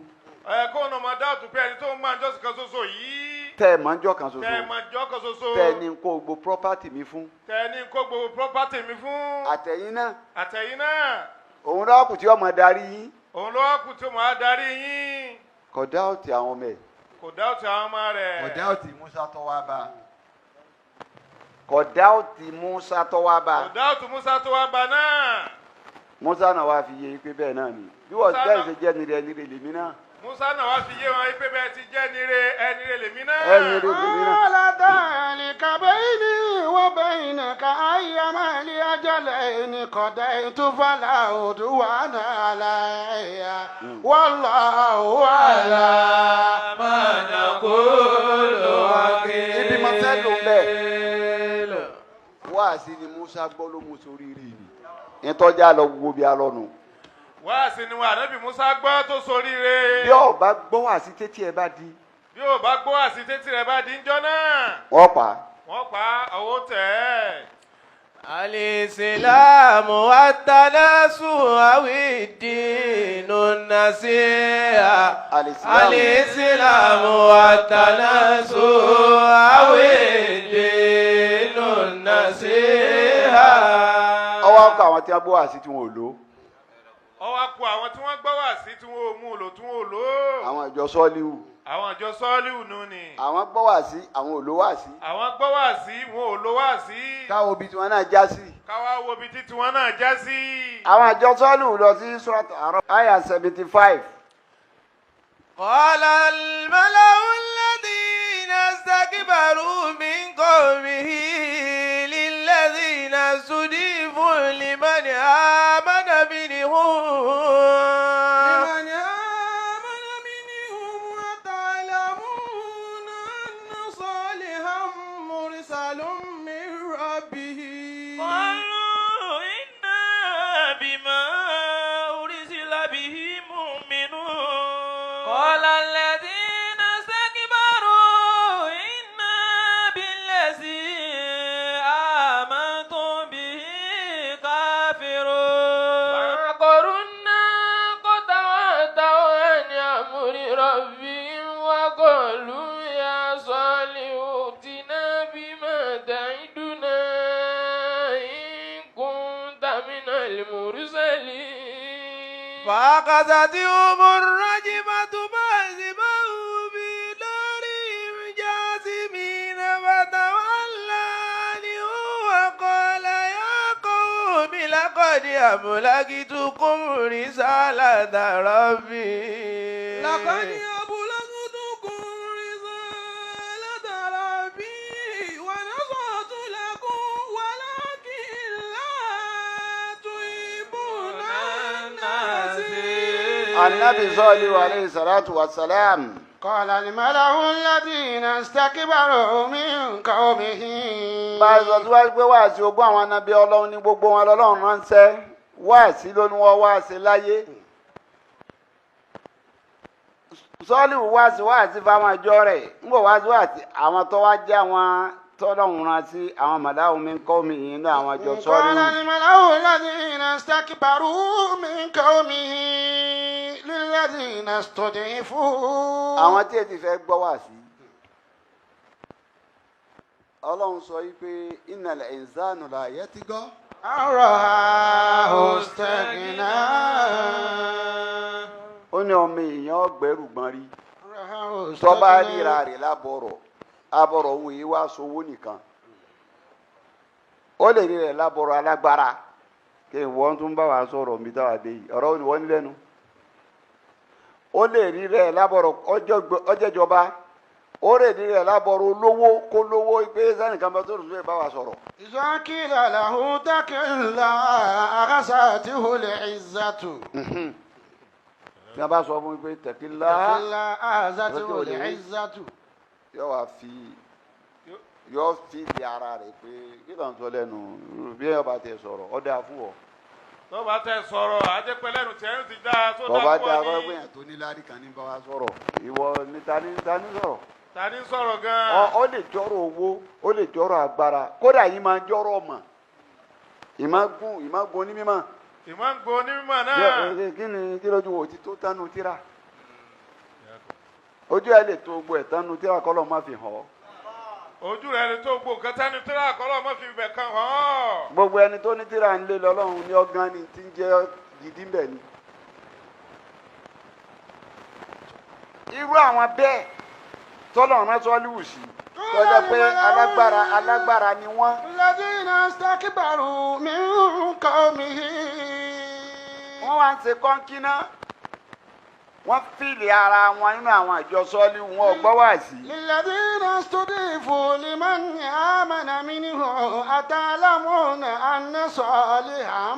Speaker 3: kó ọ̀nà máa dáàtú pé ẹni tó ń máa ń jọ́sìn kan ṣoṣo yìí.
Speaker 2: tẹ́ ẹ̀ máa ń jọ́ kan ṣoṣo.
Speaker 3: tẹ́ ẹ̀ máa jọ́ kan ṣoṣo.
Speaker 2: tẹ́ ẹ ní kó gbogbo property mi fún.
Speaker 3: tẹ́ ẹ ní kó gbogbo property mi fún.
Speaker 2: àtẹ̀yìn náà.
Speaker 3: àtẹ̀yìn náà.
Speaker 2: òun lọ́wọ́ kù tí ọmọ darí yín.
Speaker 3: òun ló wá kù tí ó máa darí yín.
Speaker 2: kò dá òtí àwọn ọmọ ẹ̀.
Speaker 3: kò dá òtí àwọn ọmọ rẹ̀.
Speaker 5: ọ̀dà ọtí Musa tó wá bá.
Speaker 2: kò dá òtí Musa tó wá bá.
Speaker 3: kò dá òtí Musa tó wá bá náà.
Speaker 2: Musa náà wá fi yé pé bẹ́ẹ̀ náà ni bí wọ́n ti bẹ́ẹ̀ ṣe jẹ́ nílẹ̀ ẹni rẹ̀ lèmi náà.
Speaker 3: Musa náà wá fi yé wọn pé bẹ́ẹ̀ ti jẹ́ ẹni rẹ̀ lèmi náà.
Speaker 2: ẹni rẹ̀ lèmi náà.
Speaker 1: قال ذلك بيني وبينك أيما الأجلين قضيت فلا عدوان علي والله على ما نقول وكيل.
Speaker 2: ibi máa fẹ́ lò bẹ́ẹ̀ wá sí ni Musa gbọ́ ló mú sórí rí ni ìtọ́jà lọ wo bí alọ́nu.
Speaker 3: wá sí ni wọn Ànábì Musa gbọ́ tó soríire.
Speaker 2: bí ó bá gbọ́ wá sí tétí ẹ bá di.
Speaker 3: bí ó bá gbọ́ wá sí tétí rẹ̀ bá di ń jọ náà.
Speaker 2: wọ́n pa.
Speaker 3: wọ́n pa owó tẹ̀ ẹ́.
Speaker 4: الإسلام والتناسل أو الدين النصيحة الإسلام والتناسل أو الدين النصيحة.
Speaker 2: ọwọ́ akọ àwọn tí wọ́n gbọ́ wá sí tí wọ́n ò lò.
Speaker 3: ọwọ́ kù àwọn tí wọ́n gbọ́ wá sí tí wọ́n ò mú lò tí wọ́n ò lò.
Speaker 2: àwọn ìjọ sọ́ọ́líwù.
Speaker 3: àwọn ìjọ sọ́ọ́líwù nù ni.
Speaker 2: àwọn gbọ́ wá sí àwọn ò lò wá sí.
Speaker 3: àwọn gbọ́ wá sí wọn ò lò wá sí.
Speaker 2: káwọn òbí tiwọn náà já sí.
Speaker 3: káwá wo ibi tí tiwọn náà já sí.
Speaker 2: àwọn ìjọ sọ́ọ́líwù lọ sí Surat Araf àyà 75.
Speaker 4: قال الملأ الذين استكبروا من قومه للذين استضيفوا لمن آمن منهم وتعلمون أن صالحا مرسل من ربه قالوا إنا بما أرسل به مؤمنون قال الذين
Speaker 3: فأخذتهم الرجفة فأصبحوا في دارهم جاثمين فتولى عنهم وقال يا قوم لقد أبلغتكم رسالة ربي
Speaker 4: لقد أبلغتكم رسالة ربي ونصحت لكم ولكن لا تحبون الناصحين.
Speaker 2: النبي صلى عليه الصلاة والسلام.
Speaker 1: قال الملأ الذين استكبروا من قومه.
Speaker 2: báyìí sọ síwájú pé wáàsí ogún àwọn anábì ọlọ́run ní gbogbo wọn lọ́lọ́run ránṣẹ́ wáàsí ló ní wọ́n wáàsí láyé sọ́ọ́lì wáàsí fáwọn ìjọ rẹ̀ ń bọ̀ wáàsí àwọn tó wá jẹ́ àwọn tọ́lọ́run rántí àwọn màláwù mi ń kọ́ mi yìí ní àwọn ìjọ sọ́ọ́lì.
Speaker 1: قال الملأ الذين استكبروا من قومه للذين استضعفوا.
Speaker 2: àwọn tí ètí fẹ́ gbọ́ wáàsí ọlọ́run sọ yìí pé innal insana la yatgha
Speaker 1: أن رآه استغنى.
Speaker 2: ó ní ọmọ èèyàn ọgbẹ́rù gbọ́n rí
Speaker 1: رآه
Speaker 2: tó bá
Speaker 1: استغنى.
Speaker 2: ríra rẹ̀ lábọ̀rọ̀ abọ̀rọ̀ òun yìí wá sowó nìkan ó lè rí rẹ̀ lábọ̀rọ̀ alágbára kí wọ́n tún bá wa sọ̀rọ̀ mi táwa dé yìí ọ̀rọ̀ ni wọ́n ní lẹ́nu ó lè rí rẹ̀ lábọ̀rọ̀ ọjọ́jọba ó lè rí rẹ̀ lábọ̀rọ̀ olówó kó lówó pé sẹ́nìkan bá tó rò sóyè bá wa sọ̀rọ̀.
Speaker 1: إذا قيل له اتق الله أخذته العزة.
Speaker 2: tí wọ́n bá sọ fún mi pé tẹ̀kílá
Speaker 1: اتق الله أخذته العزة.
Speaker 2: yóò fi di ara rẹ̀ pé kí ló ń sọ lẹ́nu bí ẹ bá tẹ sọ̀rọ̀ ọ dáa fún ọ.
Speaker 3: tó bá tẹ sọ̀rọ̀ àjẹpẹ́lẹ́nu tẹ́yìn ti dáa tó
Speaker 2: bọ́bá
Speaker 3: dáa
Speaker 2: dáa
Speaker 3: fún ọ
Speaker 2: kọ́
Speaker 3: ní.
Speaker 2: pé yẹn tó ní lárí kan ní bá wa sọ̀rọ̀ ìwọ ní ta ní sọ̀rọ̀.
Speaker 3: ta ni sọ̀rọ̀ gan-an.
Speaker 2: ó lè jọ́rọ̀ owó ó lè jọ́rọ̀ agbára kódà yìí máa jọ́rọ̀ ọmọ ìmágun ní mímọ́.
Speaker 3: ìmọ̀ ń gbọ́ onímọ̀ náà.
Speaker 2: kí ni kí lójú wo ti tó tánu tíra ojú ẹ lè tó gbọ́ ẹ̀ tánu tíra kọ́lọ́ má fi hàn ọ́.
Speaker 3: ojú rẹ̀ lè tó gbó nǹkan tẹ́ni tíra kọ́lọ́ mọ́ fi ibẹ̀ kan hàn án.
Speaker 2: gbogbo ẹni tó ní tíra ń lé lọ́lọ́run ní ọgán ni tí ń jẹ́ gidi ń bẹ̀ ni. irú àwọn bẹ́ẹ̀ tọ́lọ̀ rán sọ́líwù sí tọ́jọ́ pé alágbára ni wọ́n.
Speaker 1: الذين استكبروا من قومه.
Speaker 2: wọ́n wá ń ṣe kọ́ńkínná wọ́n fìlì ara wọn nínú àwọn àjọ sọ́líwù wọn ò gbọ́ wá sí.
Speaker 1: للذين استضيفوا لمن آمن منهم أتعلمون أن صالحا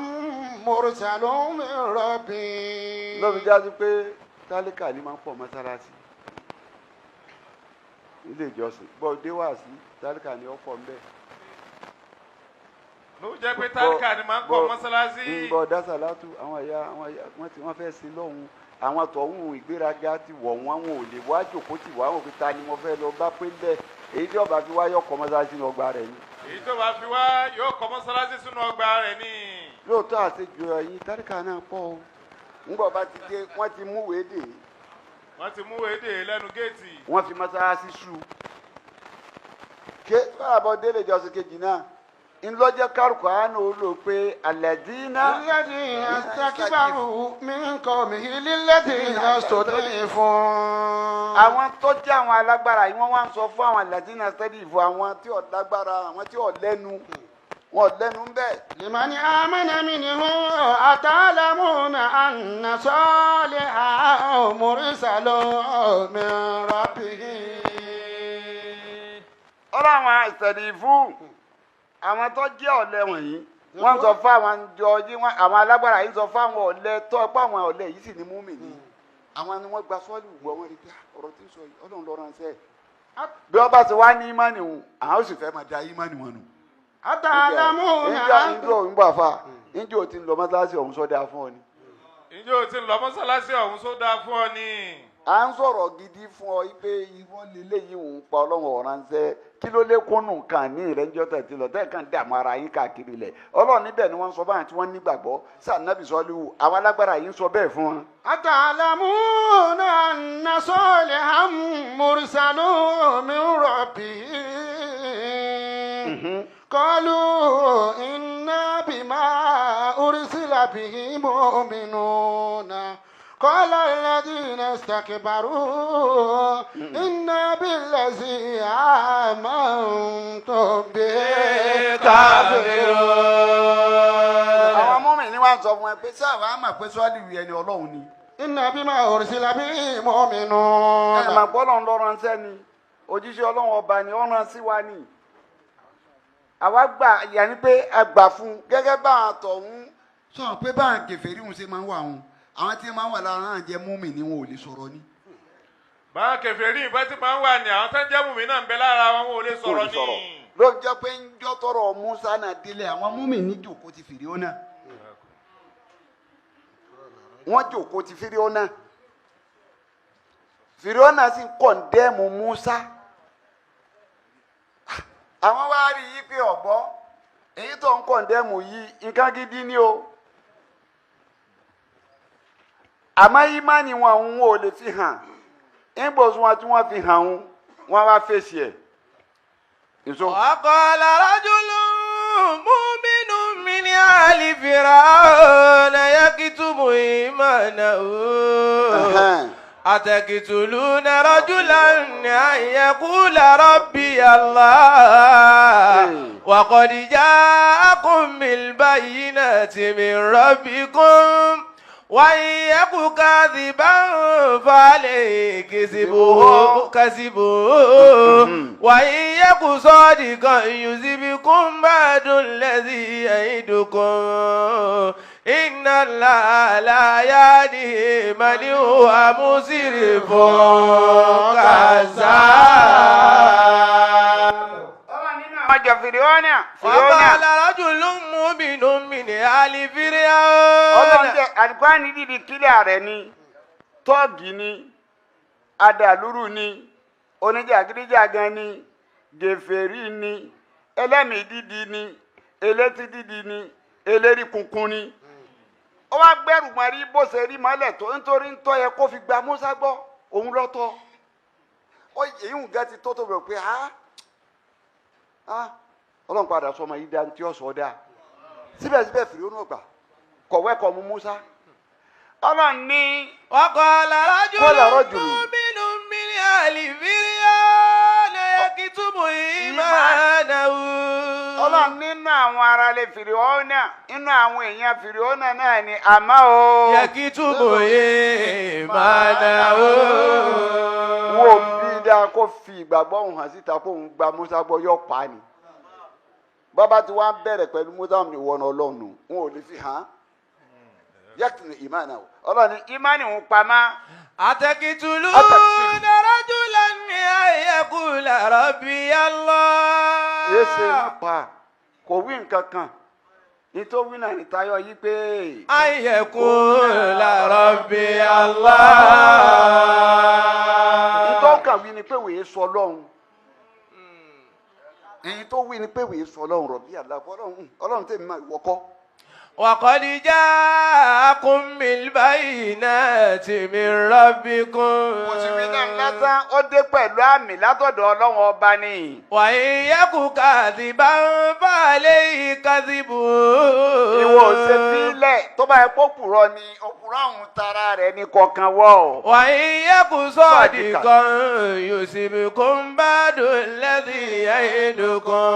Speaker 1: مرسل من ربه.
Speaker 2: ló fi jáde pé tálíkà ni máa ń pọ̀ mọ́sálásí ilé ìjọsìn bọ́ dé wá sí tálíkà ni ó pọ̀ ń bẹ̀.
Speaker 3: ló jẹ́ pé tálíkà ni máa ń kọ́ mọ́sálásí.
Speaker 2: ń bọ̀ dásàlátù àwọn ẹ̀yà wọ́n fẹ́ sin lọ́hùn àwọn tọ̀hún ìgbéraga ti wọ̀ wọ́n wọn ò lè wá jòkó tì wá òkè ta ni mo fẹ́ lọ bá pé bẹ́ẹ̀ èyí tí ọba fi wá yọ kọ́ mọ́sálásí ní ọgbà rẹ̀ ni.
Speaker 3: èyí tó bá fi wá yóò kọ́ mọ́sálásí sínú ọgbà rẹ̀ ni.
Speaker 2: lóòótọ́ àṣejù ẹ̀yìn tálíkà náà pọ̀ o ńgbọ̀ bá ti dé wọ́n ti mú wéde
Speaker 3: wọ́n ti mú èdè lẹ́nu géètì.
Speaker 2: wọ́n fi mọ́sálásí sú ké fáàbọ̀ délé ìjọsìn kejì náà ńlọ́jọ́ kárùkù àánú ó lò pé àlẹ́dínà.
Speaker 1: الذين استكبروا من قومه للذين استضعفوا.
Speaker 2: àwọn tó jẹ́ àwọn alágbára yìí wọ́n wá ń sọ fún àwọn àlẹ́dínà sẹ́dí ìfọ̀ àwọn tí ò lágbára àwọn tí ò lẹ́nu wọn ò lẹ́nu ń bẹ̀.
Speaker 1: لمن آمن منهم أتعلمون أن صالحا مرسل من ربه.
Speaker 2: ọ̀rọ̀ àwọn àìsàn fún àwọn tó jẹ́ ọ̀lẹ wọ̀nyí wọ́n sọ fún àwọn jọjí àwọn alágbára yìí sọ fún àwọn ọ̀lẹ tó ọ̀pọ̀ àwọn ọ̀lẹ yìí sì ni mùmínì àwọn ni wọ́n gba sọ́ọ̀lì gbọ́ wọn rí pé ọ̀rọ̀ tí ń sọ yìí ọlọ́run ló ránṣẹ́ bí wọ́n bá ti wá ní ìmánì wọn àwọn ó sì fẹ́ máa da ìmánì wọn nù.
Speaker 1: أتعلمون
Speaker 2: ìjọ ń gbà fà ìjọ ò ti ń lọ mọ́sálásí ọ̀hún sọ́dá fún ọ ni.
Speaker 3: ìjọ ò ti lọ mọ́sálásí ọ̀hún sódà fún ọ ni.
Speaker 2: à ń sọ̀rọ̀ gidi fún ọ pé irọ́ lélẹ́yìí òun pa ọlọ́run ọ̀ránṣẹ́ kí ló lékúnnù kan ní ìrẹ́njọ́ tẹ̀tí lọ tẹ́ kàn dààmú ara yín káàkiri lẹ̀ ọlọ́run níbẹ̀ ni wọ́n sọ báyìí tí wọ́n nígbàgbọ́ sànàbì sọ́líwù àwọn alágbára yìí ń sọ bẹ́ẹ̀ fún wọn.
Speaker 1: أتعلمون أن صالحا مرسل من ربه. قالوا إنا بما أرسل به مؤمنون قال الذين استكبروا إنا بالذي آمنتم به كافرون.
Speaker 2: àwọn mọ́mìnì wá sọ fún ẹ pé sáà wàá mà pé sọ́ọ́lì wí ẹni ọlọ́run ni.
Speaker 1: إنا بما أرسل به مؤمنون.
Speaker 2: ẹ mà gbọ́ lọ́n lọ́rọ̀ ṣẹ́ ni òjíṣẹ́ ọlọ́run ọba ni ọ̀ràn sí wa ni. àwa gbà yàní pé a gbà fún gẹ́gẹ́ bá àtọ̀hún.
Speaker 5: sọ pé báwọn kèfèrí ń ṣe máa ń wà wọn àwọn tí máa ń wà lára náà jẹ́ múmi ni wọn ò lè sọ̀rọ̀ ni.
Speaker 3: báwọn kèfèrí ìbá tí máa ń wà ní àwọn tó ń jẹ́ mùmí náà ń bẹ lára wọn ò lè sọ̀rọ̀ ní.
Speaker 2: ló jẹ́ pé ń jọ́ tọrọ Musa náà délé àwọn múmi ní jòkó ti fìrí ó náà. wọ́n jòkó ti fìrí ó náà. fìrí ó náà sì kọ̀ǹdẹ́mù Musa. àwọn wá rí i pé ọ̀gbọ́ èyí tó ń kọ̀ǹdẹ́mù yìí nǹkan gidi ni o. àmọ́ ìmánì wọn òun ò lè fi hàn ìgbòsùn wọn tí wọ́n fi hàn òun wọ́n wá fèsì ẹ̀.
Speaker 4: وقال رجل مؤمن من آل فرعون يكتم إيمانه أتقتلون رجلا أن يقول ربي الله وقد جاءكم بالبينات من ربكم وإن يك كاذبا فعليه كذبه وإن يك صادقا يصبكم بعد الذي يعدكم إن الله لا يهدي من هو مسرف كذاب. وقال رجل مؤمن من آل فرعون.
Speaker 2: ọlọ́njẹ àdìpáàní dìdì kílẹ̀ rẹ̀ ni tọ́ọ̀gì ni adàlúrù ni oníjàgídíjàgan ni gèfèrí ni ẹlẹ́mìí dídì ni elétí dídì ni eléri kunkun ni. ó wá gbẹ́rù mọ́ rí bó ṣe rí mọ́lẹ̀ tó nítorí ń tọ́ yẹ kó fi gba Musa gbọ́ òun lọ́tọ́. èyí ń gẹ́ ti tó rò pé ọlọ́run padà sọmọ yìí dá tí ó sọ dáa síbẹ̀síbẹ̀ fìrí ó náà gbà kọ̀wé kọ̀ mú Musa. ọlọ́run ní.
Speaker 4: وقال رجل مؤمن من آل فرعون يكتم إيمانه.
Speaker 2: ọlọ́run nínú àwọn aráalé Fìrìhónà nínú àwọn èèyàn Fìrìhónà náà ni àmọ́ o.
Speaker 4: يكتم إيمانه.
Speaker 2: wo bí dáa kó fi ìgbàgbọ́ òun hàn síta kó òun gba Musa gbọ́ yọ pa ni. bàbá tí wọ́n bẹ̀rẹ̀ pẹ̀lú Musa ní wọnà ọlọ́run wọn ò lè fi hàn. yàtúndì ìmánà o ọlọ́run ìmánì òun pamọ́.
Speaker 4: أتقتلون رجلا أن يقول ربي الله.
Speaker 2: èsè ń pa kò wí nǹkan kan nítorí wí náà nítayọ yìí pé.
Speaker 4: أن يقول ربي الله.
Speaker 2: nítorí kan wí ni pé wòye sọ lọ́hùn. èyí tó wí ni pé wòye sọ lọ́hùn rọ̀bí àlàfo ọlọ́run tèmi máa wọkọ́.
Speaker 4: وقد جاءكم بالبينات من ربكم.
Speaker 2: mùsùlùmí náà lásán ó dé pẹ̀lú àmì látọ̀dọ̀ ọlọ́run ọba ni.
Speaker 4: وإن يك كاذبا فعليه كذبه.
Speaker 2: ìwọ ṣe fílẹ̀ tó bá yẹ kó purọ́ ni òpùrọ́ àwọn tara rẹ̀ ní kọ̀ọ̀kan wọ̀.
Speaker 4: وإن يك صادقا يصبكم بعد الذي يعدكم.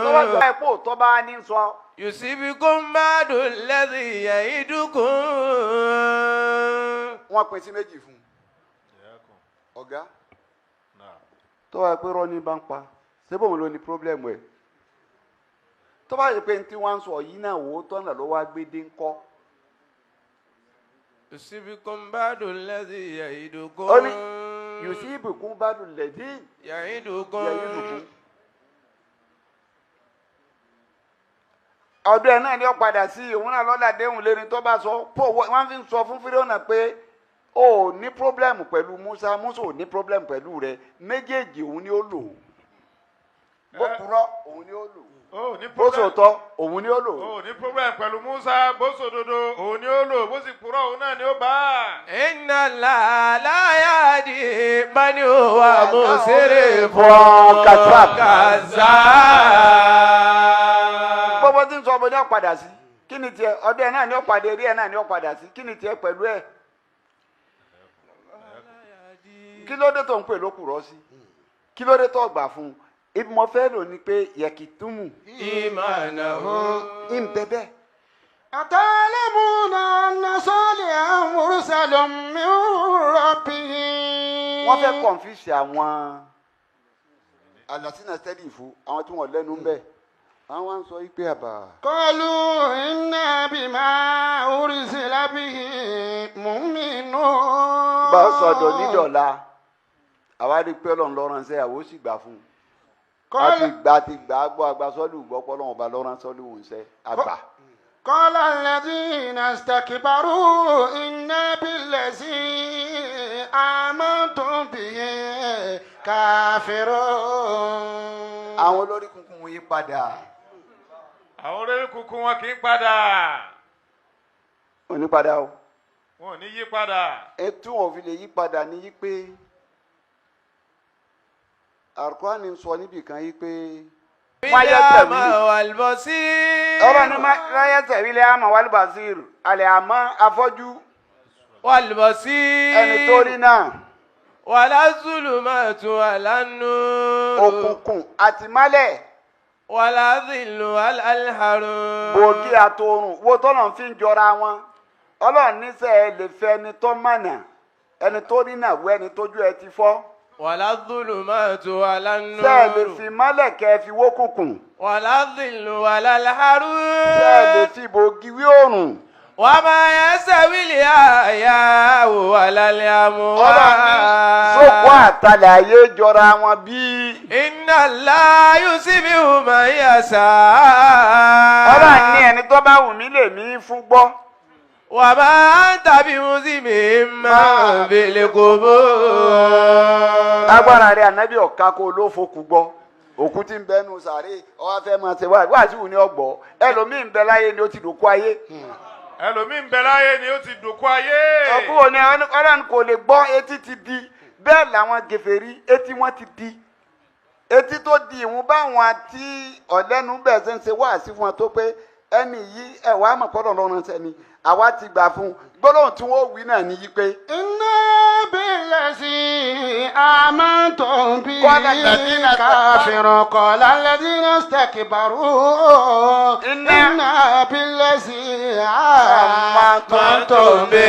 Speaker 2: tó bá yẹ kó tó bá ní sọ.
Speaker 4: يصبكم بعد الذي يعدكم.
Speaker 2: wọ́n pín sí méjì fún ọ̀gá tó bá yẹ pé rọ́ọ̀nì bá ń pa ṣébò wọn ló ní pírọ́blẹ́mù ẹ̀ tó bá yẹ pé tí wọ́n ń sọ yìí náà wò ó tọ́nà ló wá gbé dé ńkọ́.
Speaker 4: يصبكم بعد الذي يعدكم.
Speaker 2: ó ní yusibukum badu lẹ́dí
Speaker 4: يعدكم.
Speaker 2: ọdún ẹ náà ni ó padà sí òun náà lọ́dà déhùn lérí tó bá sọ pé wọ́n fi ń sọ fún Fíráúnà pé ó ní pírọ́blẹ́mù pẹ̀lú Musa ò ní pírọ́blẹ́mù pẹ̀lú rẹ méjèèjì òun ni ó lò bó purọ́ òun ni ó lò bó sòótọ́ òun ni ó lò.
Speaker 3: ó ní pírọ́blẹ́mù pẹ̀lú Musa bó sòdodo òun ni ó lò bó sì purọ́ òun náà ni ó bá.
Speaker 4: إن الله لا يهدي من هو مسرف كذاب.
Speaker 2: gbogbo tí ń sọ ọmọdé padà sí kí ni tiẹ̀ ọdẹ náà ni ó padà eré ẹ̀ náà ni ó padà sí kí ni tiẹ̀ pẹ̀lú ẹ̀ kí ló dé tó ń pè lókùrọ́ sí kí ló dé tó gbà fún un ibi mo fẹ́ lò ní pé yẹkìtúmù
Speaker 4: ìmànàhó
Speaker 2: ìbẹ́bẹ́.
Speaker 1: أتعلمون أن صالحا مرسل من ربه
Speaker 2: wọ́n fẹ́ kọ̀ǹfìsì àwọn àlàsínà tẹ́lẹ̀ ìfú àwọn tí wọ́n lẹ́nu ń bẹ̀ àwọn wá ń sọ pé àbá.
Speaker 1: قالوا إنا بما أرسل به مؤمنون.
Speaker 2: bá a sọ̀dọ̀ nídọ̀la àwa rí pé ọlọ́run ló ránṣẹ́ àwọn ó sì gbà fún un àti gbà gbọ́ àgbà sọ́lù gbọ́ pé ọlọ́run ọba ló rán sọ́lù ń ṣe àgbà.
Speaker 1: قال الذين استكبروا إنا بالذي آمنتم به كافرون.
Speaker 5: àwọn olórí kunkun yí padà.
Speaker 3: àwọn olórí kunkun wọn kì í padà.
Speaker 2: ò ní padà o.
Speaker 3: wọn ò ní yí padà.
Speaker 2: ètò wọn fi lè yí padà ní yí pé Al-Qur'ani sọ níbì kan yí pé.
Speaker 4: bíláàmà wàlbọ̀sí.
Speaker 2: ọ̀rọ̀ ni láyé tẹ̀wé lé àmọ́ wàlúbàṣír àlẹ́ àmọ́ afọ́jú.
Speaker 4: wàlbọ̀sí.
Speaker 2: ẹni tó rí náà.
Speaker 4: wàlá zulumatu wàlá nuru.
Speaker 2: òkùnkùn àti málẹ̀.
Speaker 4: wàlá zìlù alharun.
Speaker 2: bògì àtòrùn wo tọ́nà fi ń jọra wọn. ọlọ́run níṣẹ́ lè fẹ́ ẹni tó mọ̀nà ẹni tó rí náà wọ ẹni tójú ẹ ti fọ́.
Speaker 4: wàlá zulumatu wàlá nuru.
Speaker 2: ṣé ẹ lè fi málẹ̀ kẹ́ ẹ fi wókùnkùn.
Speaker 4: wàlá zìlù wàlá alharun.
Speaker 2: ṣé ẹ lè fi bògì wí òrùn.
Speaker 4: wàmà yasawili ayahu wàlálẹ àmúwá.
Speaker 2: sókò àtàlẹ̀ ayé jọra wọn bí.
Speaker 4: inna Allah yusibihu man yasha.
Speaker 2: ọlọ́run ní ẹni tó bá wù mí lè mí fún gbọ́.
Speaker 4: wàmà anta bimuzimin man fil qubur.
Speaker 2: agbára rẹ̀ ànábì ọ̀ka kó ló fokù gbọ́. òkú tí ń bẹnu sàárè ọwọ́ fẹ́ máa ṣe wáàsí wù ní ọgbọ́ ẹlòmíì ń bẹ láyé ni ó ti dòkú ayé.
Speaker 3: ẹlòmíì ń bẹ láyé ni ó ti dòkú ayé.
Speaker 2: ọkú òní ọlọ́run kò lè gbọ́ etí ti di bẹ́ẹ̀ làwọn gèfèrí etí wọn ti di etí tó di ìwọ̀n báwọn àti ọ̀lẹ́nu bẹ̀ ṣe ń ṣe wáàsí fún wọn tó pé ẹni yìí ẹ̀wà àmọ̀pọ̀lọ̀ lọ́rùn sẹ́ni àwa ti gbà fún gbólóhùn tí wọ́n wí náà ní yí pé.
Speaker 1: iná bílẹ̀ sí àmọ́tò bí káfíìrún kọ́lá lẹ́dínà stakbaru. iná bílẹ̀ sí àmọ́tò bí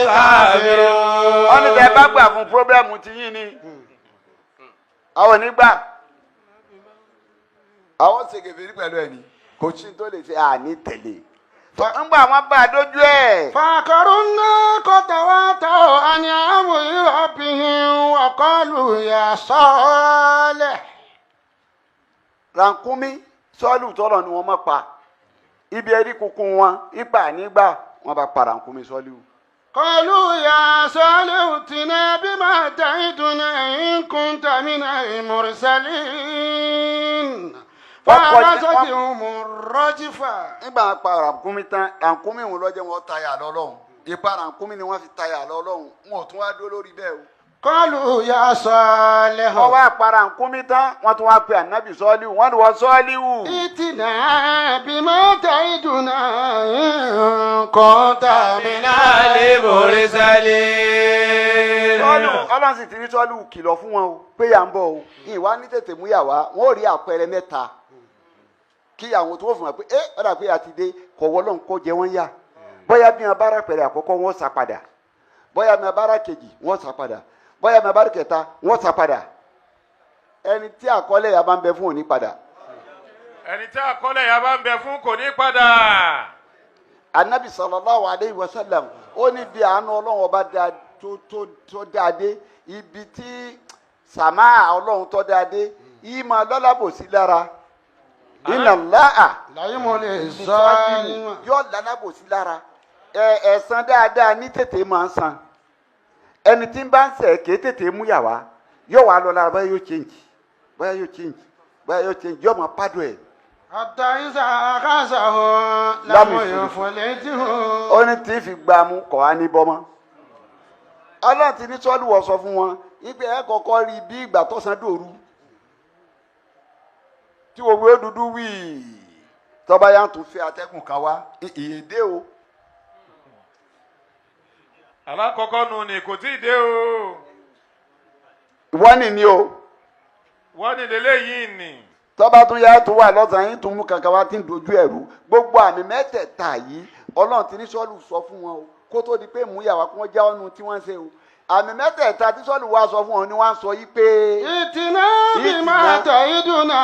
Speaker 1: káfíìrún.
Speaker 2: wọ́n ní bẹ́ẹ̀ bá gbà fún pírọ́blẹ́mù tí yín ni àwọn onígbà àwọn ṣègèfèrí pẹ̀lú ẹni kò sí tó lè ṣe àní tẹ̀lé. ńgbà wọn bá a dójú ẹ.
Speaker 1: fàkàrúnà kọtàwátà àní àwọn ìrọ̀bìnrin wọ̀kọ́lù yà sọ́ọ̀lẹ̀.
Speaker 2: rànkúmí sọ́ọ̀lù tọrọ ni wọ́n mọ̀ pa ibi ẹ̀rí kunkun wọn ipa nígbà wọn bá pa rànkúmí sọ́ọ̀lù.
Speaker 1: قالوا يا صالح ائتنا بما تعدنا إن كنت من المرسلين فأخذتهم الرجفة.
Speaker 2: nígbà wọn pa rànkúmí tán rànkúmí wọn lọ́jọ́ wọn tayà lọ́lọ́run ipa rànkúmí ni wọ́n fi tayà lọ́lọ́run wọn ò tún wá dúró lórí bẹ́ẹ̀ o.
Speaker 1: قالوا يا صالح.
Speaker 2: wọ́n wá pa rànkúmí tán wọ́n tún wá pe ànábì sọ́ọ̀lù wọ́n ní wọ́n sọ́ọ̀lù.
Speaker 1: ائتنا بما تعدنا إن كنت من المرسلين.
Speaker 2: ọlọ́run sì ti rí sọ́ọ̀lù kìlọ̀ fún wọn o pé yà ń bọ̀ o ìwà ní tètè mú yàwá wọn ò rí àpẹẹrẹ mẹ́ta kí àwọn tó fún wa pé ọ̀dà pé a ti dé kọ̀wọ́ lọ́n kó jẹ wọ́n yá bóyá bí wọn bára pẹ̀rẹ̀ àkọ́kọ́ wọn sá padà bóyá bí wọn bára kejì wọn sá padà bóyá bí wọn bára kẹta wọn sá padà ẹni tí àkọọ́lẹ̀ yà bá ń bẹ fún òní padà.
Speaker 3: ẹni tí àkọọ́lẹ̀ yà bá ń bẹ fún kò ní padà.
Speaker 2: anabi sallallahu alayhi wa sallam ó ní bí àánú ọlọ́run ọba tó dáadé ibi tí sàmá ọlọ́run tó dáadé ìmọ̀ lọ́lábòsí lára iná láà
Speaker 1: láyé mo lè sọ ọ́.
Speaker 2: yóò lálábòsí lára ẹ̀san dáadáa ní tètè máa ń san ẹni tí ń bá ń sẹ̀ kéé tètè mú yàwá yóò wá lọ lára báyà yóò change yóò máa pàdó ẹ̀.
Speaker 1: àtàyísà àkàṣàhó lámòyò fòlétìhó.
Speaker 2: ó ní tí ì fi gbà mú kọ́ á ní bọ́mọ́. ọlọ́run ti ní sọ́ọ́lù wọ̀ sọ fún wọn ìgbẹ́ ẹ̀ kọ́kọ́ rí bí ìgbà tọ́sán dòru tí òwe dúdú wì tọ́ba yà ń tún fẹ́ atẹ́gùn kan wá ìyèdè o.
Speaker 3: alákọ̀ọ́kọ́ nu ni kò tí ì dé o.
Speaker 2: wọ́n ní o.
Speaker 3: wọ́n ní lélẹ́yìí ni.
Speaker 2: tọ́ba tún yà tún wà lọ́sàn-án yín tún mú kankan wá tí ń dojú ẹ̀rú gbogbo àmì mẹ́tẹ̀ẹ̀ta yìí ọlọ́run ti ní sọ́ọ̀lù sọ fún wọn o kó tó di pé mú yàwá kí wọ́n já ọ́nù tí wọ́n ń ṣe o àmì mẹ́tẹ̀ẹ̀ta tí sọ́ọ̀lù wá sọ fún wọn ni wọ́n á sọ yí pé.
Speaker 1: ìtìná bí máa tẹ̀ ìdùnnà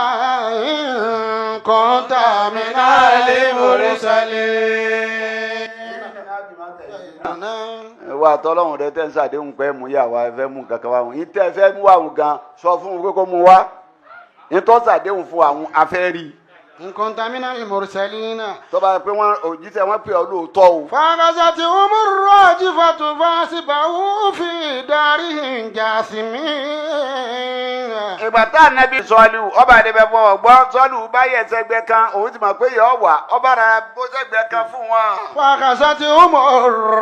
Speaker 1: nǹkan tà mí náà lè mórí sálẹ̀.
Speaker 2: wà á tọ́lọ́hún rẹ tẹ́ ń ṣàdéhùn pé mú yàwá ẹ fẹ́ mú kankan wá wọn yìí tẹ́ ẹ fẹ́ mú àwọn gan sọ fún un pé kó mú wá nítorí ṣàdéhùn fún àwọn afẹ́rí.
Speaker 1: nǹkan tà mí náà lè mórí sálẹ̀ náà.
Speaker 2: tọ́ba pé wọ́n òjíṣẹ́ wọn pè ọ́ lóòótọ́ o.
Speaker 1: fàkàṣà tí ó mú rọ́ọ̀jì fàtó fàṣìbà ó fi darí ìjà sí mi.
Speaker 2: ìgbà tá ànábì sọ́ọ̀lù ọba àdébẹ̀ fún ọgbọ́n sọ́ọ̀lù bá yẹ sẹ́gbẹ́ kan òun ti mọ̀ pé yọ wà ọba rà bó sẹ́gbẹ́ kan fún wọn.
Speaker 1: fàkàṣà tí ó mú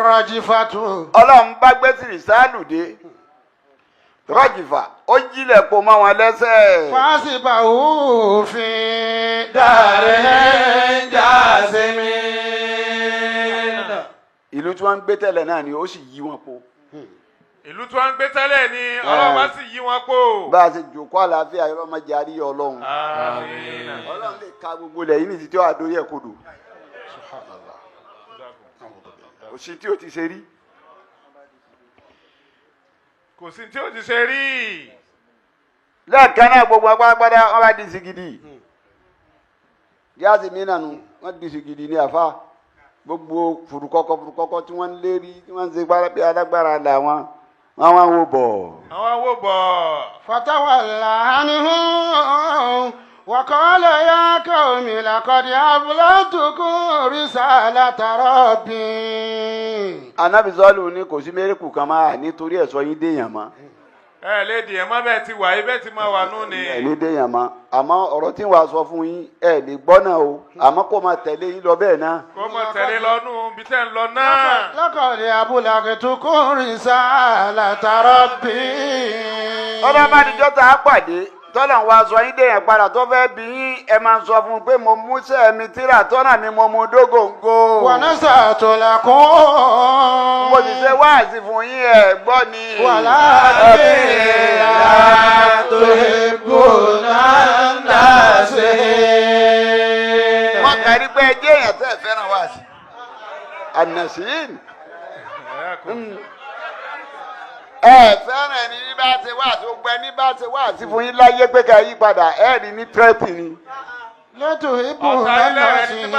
Speaker 1: rọ́ọ̀jì fàtó.
Speaker 2: ọlọ́run bá gbé tìrìsàlù dé rọ́jìfà ó jílẹ̀ pò mọ́ wọn lẹ́sẹ̀.
Speaker 1: fàṣìbà ó fi darí ìjà sí mi.
Speaker 2: ìlú tí wọ́n ń gbé tẹ́lẹ̀ náà ni ó sì yí wọn po.
Speaker 3: ìlú tí wọ́n ń gbé tẹ́lẹ̀ ni ọlọ́run bá sì yí wọn po.
Speaker 2: bá a ṣe jòkó àlàáfíà yọrọ máa jẹ àríyá ọlọ́run.
Speaker 3: àmín.
Speaker 2: ọlọ́run lè ka gbogbo ilẹ̀ yìí ní ti tí ó àdórí ẹ̀ kodò. òsì tí ó ti ṣe rí.
Speaker 3: kò sí tí ó ti ṣe rí.
Speaker 2: lẹ́ẹ̀kan náà gbogbo agbára wọn bá di sìgìdì. gáàsì mi nànú wọn di sìgìdì ní àfa gbogbo furukọkọ tí wọ́n ń lérí tí wọ́n ń ṣe gbára pé alágbára là wọn wá wò bọ̀.
Speaker 3: àwọn wò bọ̀.
Speaker 1: fatawalla anhum wa qala ya qaumi laqad ablagtukum risalata rabbi.
Speaker 2: Ànábì Sọ́ọ̀lù ní kò sí mérekù kan máa nítorí ẹ̀sọ́ yín déèyàn mọ́.
Speaker 3: ẹ lè dì ẹ mọ bẹ́ẹ̀ ti wà yìí bẹ́ẹ̀ ti máa wà nù ni.
Speaker 2: ẹ ní déèyàn mọ́ àmọ́ ọ̀rọ̀ tí wàá sọ fún yín ẹ lè gbọ́ náà o àmọ́ kó máa tẹ̀lé yín lọ bẹ́ẹ̀ náà.
Speaker 3: kó máa tẹ̀lé lọ́nù bí tẹ́ ń lọ náà.
Speaker 1: laqad ablagtukum risalata rabbi.
Speaker 2: ọba bá dijọ́ tá a pàdé tọ́lá wa sọ yín déèyàn padà tó fẹ́ bí yín ẹ máa sọ fún un pé mo mú sẹ́ẹ̀mí tíra tọ́nà mi mo mú dógóńgó.
Speaker 1: wa nasatu lakum.
Speaker 2: mo sì ṣe wáàsí fún yín ẹ gbọ́ ni.
Speaker 1: walakin la tuhibbuna an-nasihin.
Speaker 2: wọ́n kárí pé ẹjẹ́ èèyàn tẹ́ ẹ fẹ́ràn wáàsí. an-nasihin. ẹ fẹ́ràn ẹni ní bá ṣe wáàsí gbogbo ẹni bá ṣe wáàsí fún yín láyé pé ká yí padà ẹ rí ní tírẹ́tì ni.
Speaker 1: la tuhibbuna an-nasihin.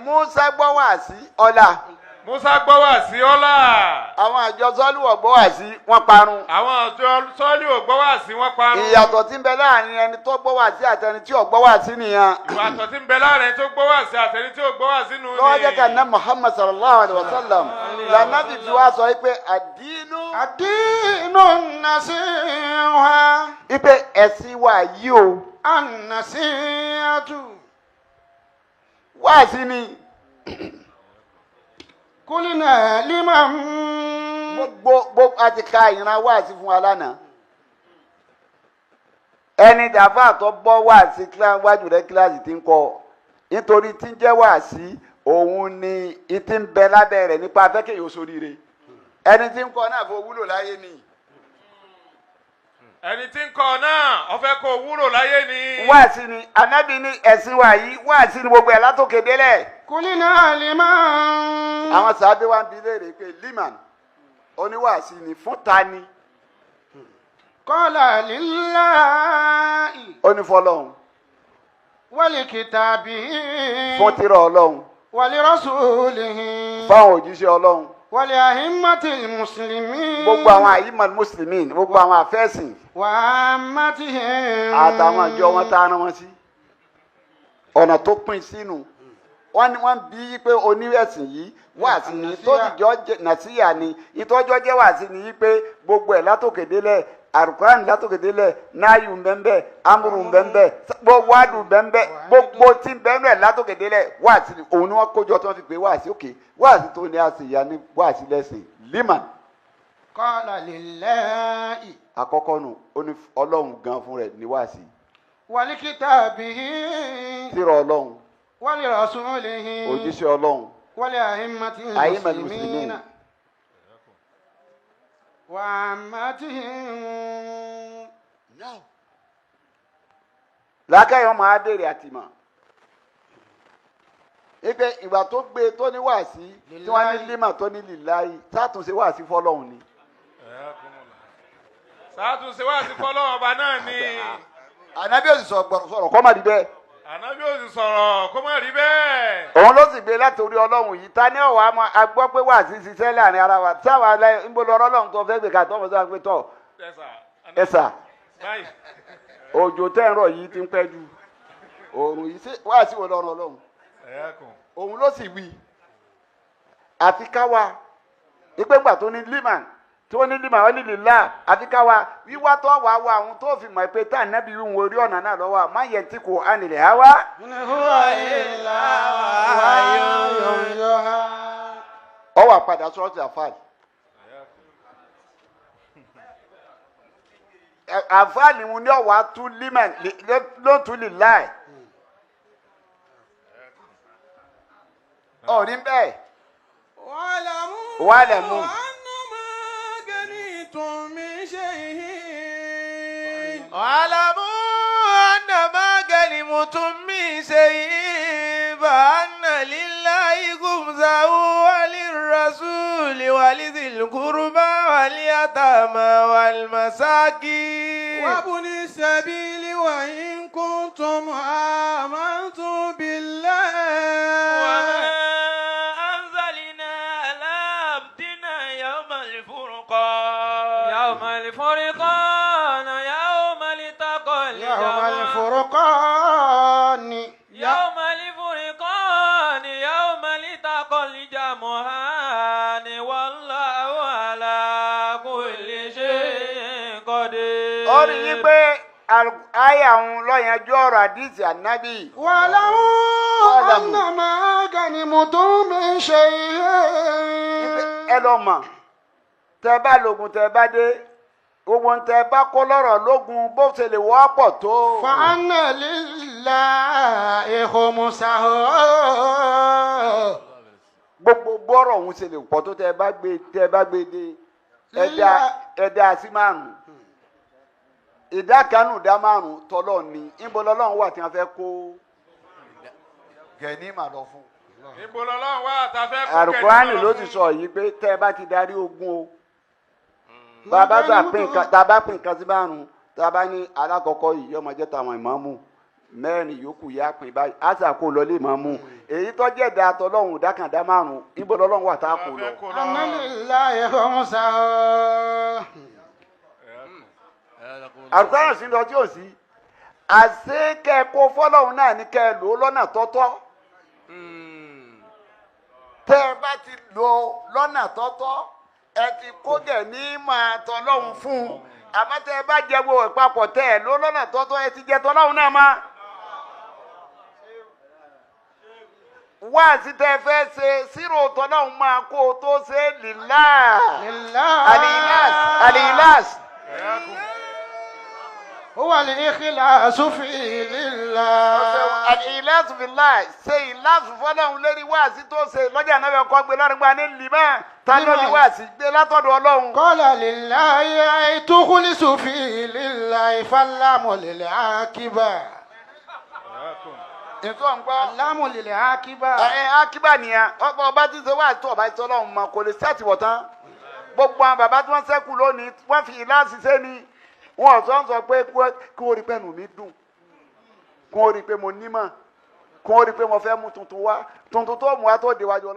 Speaker 2: Musa gbọ́ wáàsí ọ̀la.
Speaker 3: Musa gbọ́ wá sí ọlá.
Speaker 2: àwọn àjọ sọ́ọ̀lù ọ̀gbọ́ wá sí wọ́n parun.
Speaker 3: àwọn àjọ sọ́ọ̀lù ògbọ́ wá sí wọ́n parun.
Speaker 2: ìyàtọ̀ tí ń bẹ láàrin ẹni tó gbọ́ wá sí àti ẹni tí ò gbọ́ wá sí nìyẹn.
Speaker 3: ìyàtọ̀ tí ń bẹ láàrin ẹni tó gbọ́ wá sí àti ẹni tí ò gbọ́ wá sínú ni.
Speaker 2: lọ́wọ́ jẹ́ ká ná Muhammad sallallahu alayhi wa sallam lànàbì fi wá sọ pé
Speaker 1: àdínú nasiha.
Speaker 2: ipe ẹ̀sìn wa yìí o.
Speaker 1: an-nasihatu.
Speaker 2: wá sí ni.
Speaker 1: kulina liman.
Speaker 2: gbogbo àti ka ìran wá sí fún wa lánàá. ẹni dàfà tó bọ́ wá sí wájú rẹ kíláàsì tí ń kọ nítorí tí ń jẹ́ wá sí òun ni ìtì ń bẹ lábẹ́ rẹ̀ nípa afẹ́kẹ́ yóò soríire ẹni tí ń kọ náà fún wúlò láyé ni.
Speaker 3: ẹni tí ń kọ náà ó fẹ́ kó wúlò láyé ni.
Speaker 2: wá sí ni Ànábì ní ẹ̀sìn wa yìí wá sí ni gbogbo ẹ̀ látòkè délẹ̀.
Speaker 1: kulina liman.
Speaker 2: àwọn sàábé wa ń bi léèrè pé liman oníwàásí ni fún ta ni.
Speaker 1: qala lillahi.
Speaker 2: ó ní fọ́lọ́run.
Speaker 1: wali kitabihi.
Speaker 2: fún tírà Ọlọ́run.
Speaker 1: wali rasulihi.
Speaker 2: fáwọn òjíṣẹ́ Ọlọ́run.
Speaker 1: wali ahimmatil muslimin.
Speaker 2: gbogbo àwọn àyímọ̀ mùsùlùmí gbogbo àwọn àfẹ́sìn.
Speaker 1: wa ammatihim.
Speaker 2: àtàwọn àjọ wọn tá a rán wọn sí. ọ̀nà tó pín sínú wọ́n bí pé oníwẹ̀sìn yìí wà sí ni tó dìjọ́ nàṣíyà ni ìtọ́jọ́ jẹ́ wà sí ni yí pé gbogbo ẹ̀ látòkèdélẹ̀ àrùkáránì látòkèdélẹ̀ náyù bẹ́ńbẹ́ amúrù bẹ́ńbẹ́ gbogbo wádùú bẹ́ńbẹ́ gbogbo tí bẹ́ńbẹ́ látòkèdélẹ̀ wà sí ni òun ni wọ́n kójọ tí wọ́n fi pé wà sí òkè wà sí tó ní àṣìyà ní wà sí lẹ́sìn liman.
Speaker 1: qala lillahi.
Speaker 2: àkọ́kọ́ nù ó ní Ọlọ́run gan fún rẹ̀ ní wà sí.
Speaker 1: ولكتابه
Speaker 2: tírà Ọlọ́run
Speaker 1: ولرسوله
Speaker 2: òjíṣẹ́ Ọlọ́run
Speaker 1: ولأئمة
Speaker 2: أئمة
Speaker 1: المسلمين
Speaker 2: المسلمين.
Speaker 1: وعامتهم.
Speaker 2: làákàyọ̀ máa béèrè àtìmọ̀ ipe ìgbà tó gbé tó ní wàásí tí wọ́n ní límà tó ní lìláyì sátúnṣe wàásí fọ́lọ́run ni.
Speaker 3: sàtúnṣe wá sí fọlọ́wọ́n ọba náà ni.
Speaker 2: ànábì òsì sọ̀rọ̀ kọ́ má di bẹ́ẹ̀.
Speaker 3: ànábì ò sì sọ̀rọ̀ kó má rí bẹ́ẹ̀.
Speaker 2: òun ló sì gbé láti orí Ọlọ́run yìí ta ní ọ̀wá mọ́ a gbọ́ pé wàásí ṣiṣẹ́ láàrin ara wa tí àwa ń bọ́ lọ́rọ́ Ọlọ́run tó fẹ́ gbé ká tọ́ mọ́ sọ́wọ́n pé tọ́ ẹ̀sà
Speaker 3: báyìí.
Speaker 2: òjò tẹ́ ń rọ̀ yìí ti ń pẹ́ ju òòrùn yìí sí wàásí wo lọ́rọ̀ Ọlọ́run òun ló sì wí àfi káwa ìpégbà tó ní límà tó ní límà wọ́n ní lílá àfi káwa wíwá tó wà wá àwọn tó fi mọ̀ pé tá ànábì ń wo orí ọ̀nà náà lọ́wọ́ má yẹ tí kò ánilẹ̀ á wá. ọwọ́ àpàdà sọ́ọ̀tì àfáàlì àfáàlì wọn ní ọ̀wá tún límà ló tún lílá ẹ̀. ọ̀rí bẹ́ẹ̀. wàlámù.
Speaker 4: واعلموا أنما غنمتم من شيء فأن لله خمسه وللرسول ولذي القربى واليتامى والمساكين وابن السبيل وإن كنتم آمنتم بالله وما أنزلنا على عبدنا يوم الفرقان يوم الفرقان يوم التقى
Speaker 1: يوم الفرقان
Speaker 4: يوم الفرقان يوم التقى الجمعان والله على كل شيء قدير.
Speaker 2: ó rí i pé àyà òun lọ́yànjú ọ̀rọ̀ àdìsí ànábì.
Speaker 1: واعلموا أنما غنمتم من شيء.
Speaker 2: ẹ lọ mọ̀ tẹ́ bá lògùn tẹ́ bá dé gbogbo ń tẹ́ bá kó lọ́rọ̀ lógun bó ṣe lè wọ́pọ̀ tó.
Speaker 1: فأن لله خمسه.
Speaker 2: gbogbo bọ́rọ̀ òun ṣe lè pọ̀ tó tẹ́ bá gbé dé ẹ̀dá sí márùn-ún ìdá kanú ìdá márùn-ún tọ́lọ́ ni níbo lọ́lọ́run wà tí wọ́n fẹ́ kó gẹ̀ẹ́nì mà lọ fún.
Speaker 3: níbo lọ́lọ́run wà tá a fẹ́ kó
Speaker 2: Àlùkùránì ló ti sọ yìí pé tẹ́ ẹ bá ti darí ogun o bàbá tá a pín nǹkan sí márùn-ún tá a bá ní alákọ̀ọ́kọ́ yìí yọmọ jẹ́ tàwọn ìmáàmù mẹ́rin yòókù yá pín báyìí á sà kó lọ lé ìmáàmù èyí tó jẹ́ ìdá tọ́lọ́run ìdákàndá márùn-ún níbo lọ́lọ́run wà tá a kó lọ.
Speaker 1: أن لله خمسه.
Speaker 2: Àlùkùránì sí lọ tí ò sí àṣé kẹ́ ẹ kó fọ́lọ́run náà ní kẹ́ ẹ lò ó lọ́nà tọ́tọ́ tẹ́ ẹ bá ti lò ó lọ́nà tọ́tọ́ ẹ ti kó gẹ̀ ní máa tọ́lọ́run fún un àmọ́ tẹ́ ẹ bá jẹ gbogbo ìpapọ̀ tẹ́ ẹ lò ó lọ́nà tọ́tọ́ ẹ ti jẹ tọ́lọ́run náà má. wáàsí tẹ́ ẹ fẹ́ ṣe sírò tọ́lọ́run máa kó o tó ṣe lílá alilas.
Speaker 1: هو الإخلاص في لله.
Speaker 2: الإخلاص في الله ṣe ìlàsù fọ́lọ́run lórí wáàsí tó ṣe lọ́jà náà bẹ kọ́ gbé lọ́rùn gba ní lìmọ́ ta ló ní wáàsí gbé látọ̀dọ̀ Ọlọ́run.
Speaker 1: قال لله أي تخلص في لله فاللام للعاقبة.
Speaker 2: nǹkan ń gbọ́.
Speaker 1: اللام للعاقبة.
Speaker 2: akíbà nìyẹn ọba tí ń ṣe wáàsí tó ọba tí Ọlọ́run mọ kò lè sẹ́ẹ̀tì wọ̀ tán gbogbo àwọn bàbá tí wọ́n ṣẹ́kù lónìí wọ́n fi ìlàsì ṣe ni wọn sọ pé kí wọ́n rí pé ẹnu mi dùn kí wọ́n rí pé mo nímọ̀ kí wọ́n rí pé mo fẹ́ mú tuntun wá tuntun tó mú wá tó déwájú Ọlọ́run.